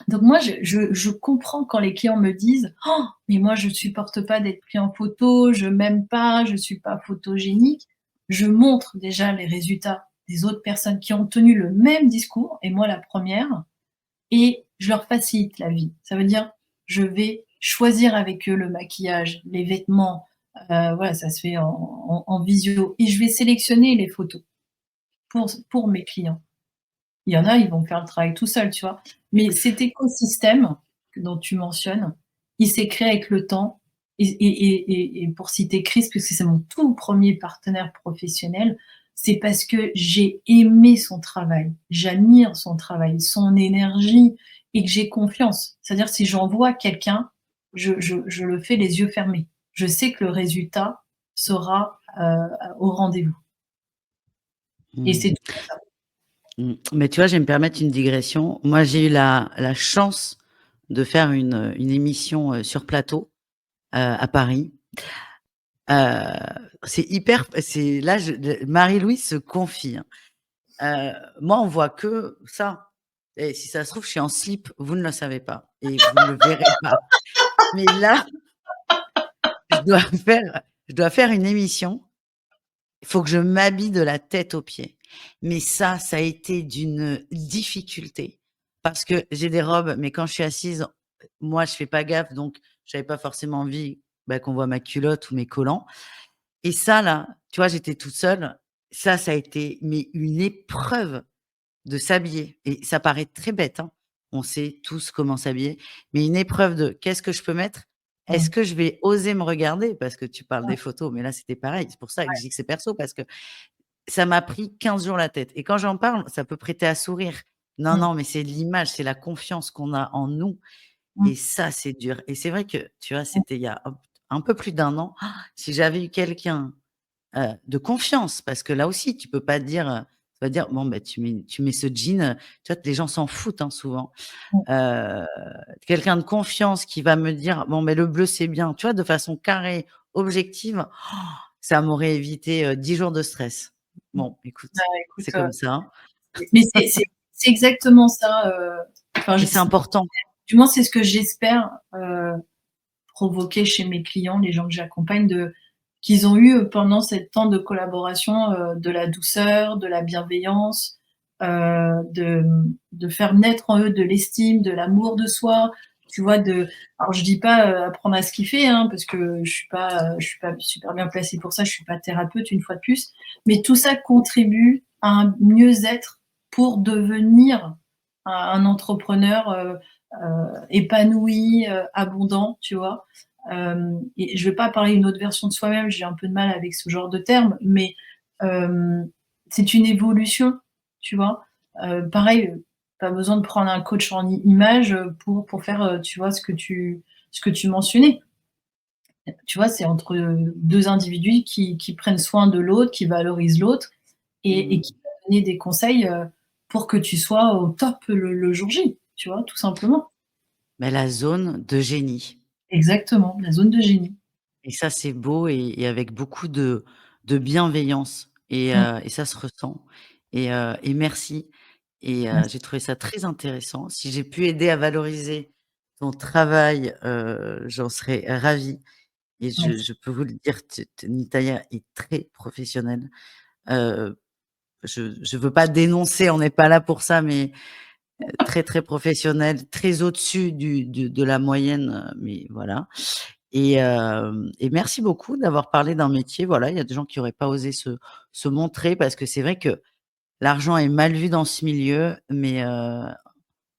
donc moi je comprends quand les clients me disent: «Oh mais moi je supporte pas d'être pris en photo, je m'aime pas, je suis pas photogénique». Je montre déjà les résultats des autres personnes qui ont tenu le même discours et moi la première et je leur facilite la vie. Ça veut dire, je vais choisir avec eux le maquillage, les vêtements, voilà, ça se fait en visio et je vais sélectionner les photos pour mes clients. Il y en a, ils vont faire le travail tout seuls, tu vois? Mais cet écosystème dont tu mentionnes, il s'est créé avec le temps et pour citer Chris, puisque c'est mon tout premier partenaire professionnel, c'est parce que j'ai aimé son travail, j'admire son travail, son énergie et que j'ai confiance. C'est-à-dire si j'envoie quelqu'un, je le fais les yeux fermés. Je sais que le résultat sera, au rendez-vous et Mmh. c'est tout à ça. Mais tu vois, je vais me permettre une digression. Moi, j'ai eu la chance de faire une émission, sur plateau, à Paris C'est hyper c'est là, Marie-Louise se confie, hein. Moi, on voit que ça et si ça se trouve, je suis en slip, vous ne le savez pas et vous ne le verrez pas. Mais là, je dois faire une émission. Il faut que je m'habille de la tête aux pieds. Mais ça a été d'une difficulté parce que j'ai des robes, mais quand je suis assise, moi, je fais pas gaffe, donc j'avais pas forcément envie, bah, qu'on voit ma culotte ou mes collants. Et ça, là, tu vois, j'étais toute seule. Ça a été mais une épreuve de s'habiller et ça paraît très bête, hein. On sait tous comment s'habiller, mais une épreuve de: «Qu'est-ce que je peux mettre? Est-ce Mmh. que je vais oser me regarder?» parce que tu parles Ouais, des photos, mais là, c'était pareil. C'est pour ça que je ouais. dis que c'est perso parce que ça m'a pris 15 jours la tête et quand j'en parle, ça peut prêter à sourire. Non, Mmh. non, mais c'est l'image, c'est la confiance qu'on a en nous Mmh. et ça, c'est dur et c'est vrai que, tu vois, Mmh. c'était il y a un peu plus d'1 an. Si j'avais eu quelqu'un de confiance, parce que là aussi, tu peux pas dire, tu vas dire: «Bon, bah, tu mets ce jean», tu vois? Les gens s'en foutent, hein, souvent. Mmh. Heu, Quelqu'un de confiance qui va me dire: «Bon, mais le bleu, c'est bien», tu vois? De façon carrée, objective, ça m'aurait évité, 10 jours de stress. Mmh. Bon, écoute, Bah, c'est écoute, comme ça, hein, mais c'est exactement ça, enfin, mais c'est important. du moins, c'est ce que j'espère, provoquer chez mes clients, les gens que j'accompagne, qu'ils ont eu, pendant cette temps de collaboration, de la douceur, de la bienveillance, de faire naître en eux de l'estime, de l'amour de soi, tu vois? Alors je dis pas, apprendre à se kiffer, hein, parce que je suis pas super bien placée pour ça, je suis pas thérapeute une fois de plus, mais tout ça contribue à un mieux-être pour devenir un entrepreneur, épanoui, abondant, tu vois? Et je vais pas parler une autre version de soi-même, j'ai un peu de mal avec ce genre de terme, mais c'est une évolution, tu vois? Pareil, pas besoin de prendre un coach en image, pour faire, tu vois, ce que tu mentionnais. Tu vois, c'est entre, 2 individus qui prennent soin de l'autre, qui valorisent l'autre et Mmh. qui va donner des conseils, pour que tu sois au top le jour J, tu vois? Tout simplement. Mais la zone de génie Exactement, la zone de génie. et ça, c'est beau et avec beaucoup de bienveillance Mmh, et ça se ressent et merci merci. j'ai trouvé ça très intéressant. Si j'ai pu aider à valoriser ton travail, j'en serais ravie et Merci. je peux vous le dire, Nitaya est très professionnelle. Heu, je veux pas dénoncer, on n'est pas là pour ça, mais très, très professionnelle, très au-dessus de la moyenne, mais voilà et merci beaucoup d'avoir parlé d'un métier, voilà, il y a des gens qui auraient pas osé se montrer parce que c'est vrai que l'argent est mal vu dans ce milieu, mais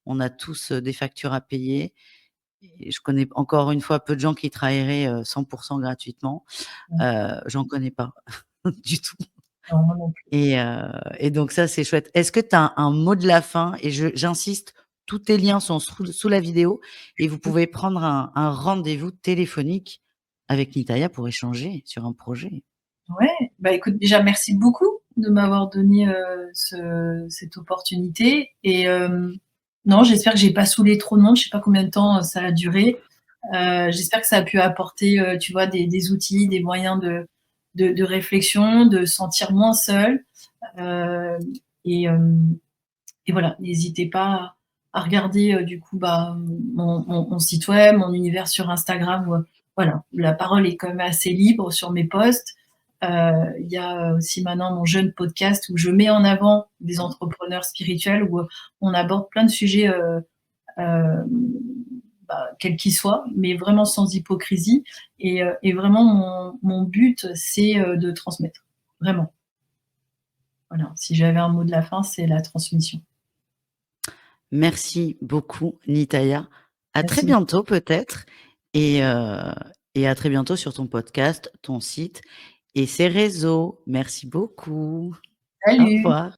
on a tous, des factures à payer et je connais encore une fois peu de gens qui travailleraient, 100 gratuitement. Mmh. J'en connais pas du tout. Non, moi non plus. Et donc ça, c'est chouette. Est-ce que tu as un mot de la fin? Et j'insiste, tous tes liens sont sous la vidéo et vous pouvez prendre un rendez-vous téléphonique avec Nitaya pour échanger sur un projet. Ouais, bah, écoute, déjà merci beaucoup de m'avoir donné, cette opportunité et non, j'espère que j'ai pas saoulé trop de monde. Je sais pas combien de temps, ça a duré. J'espère que ça a pu apporter, tu vois, des outils, des moyens de réflexion, de se sentir moins seul. Hem et hem et voilà, n'hésitez pas à regarder, du coup, bah, mon site web, mon univers sur Instagram où, voilà, la parole est quand même assez libre sur mes posts. Il y a aussi maintenant mon jeune podcast où je mets en avant des entrepreneurs spirituels où, on aborde plein de sujets, hem, bah, quels qu'ils soient, mais vraiment sans hypocrisie et vraiment mon but, c'est, de transmettre, vraiment. Voilà, si j'avais un mot de la fin, c'est la transmission. Merci beaucoup, Nitaya. À très Merci. bientôt peut-être et heu et à très bientôt sur ton podcast, ton site et ses réseaux. Merci beaucoup. Au Salut! revoir.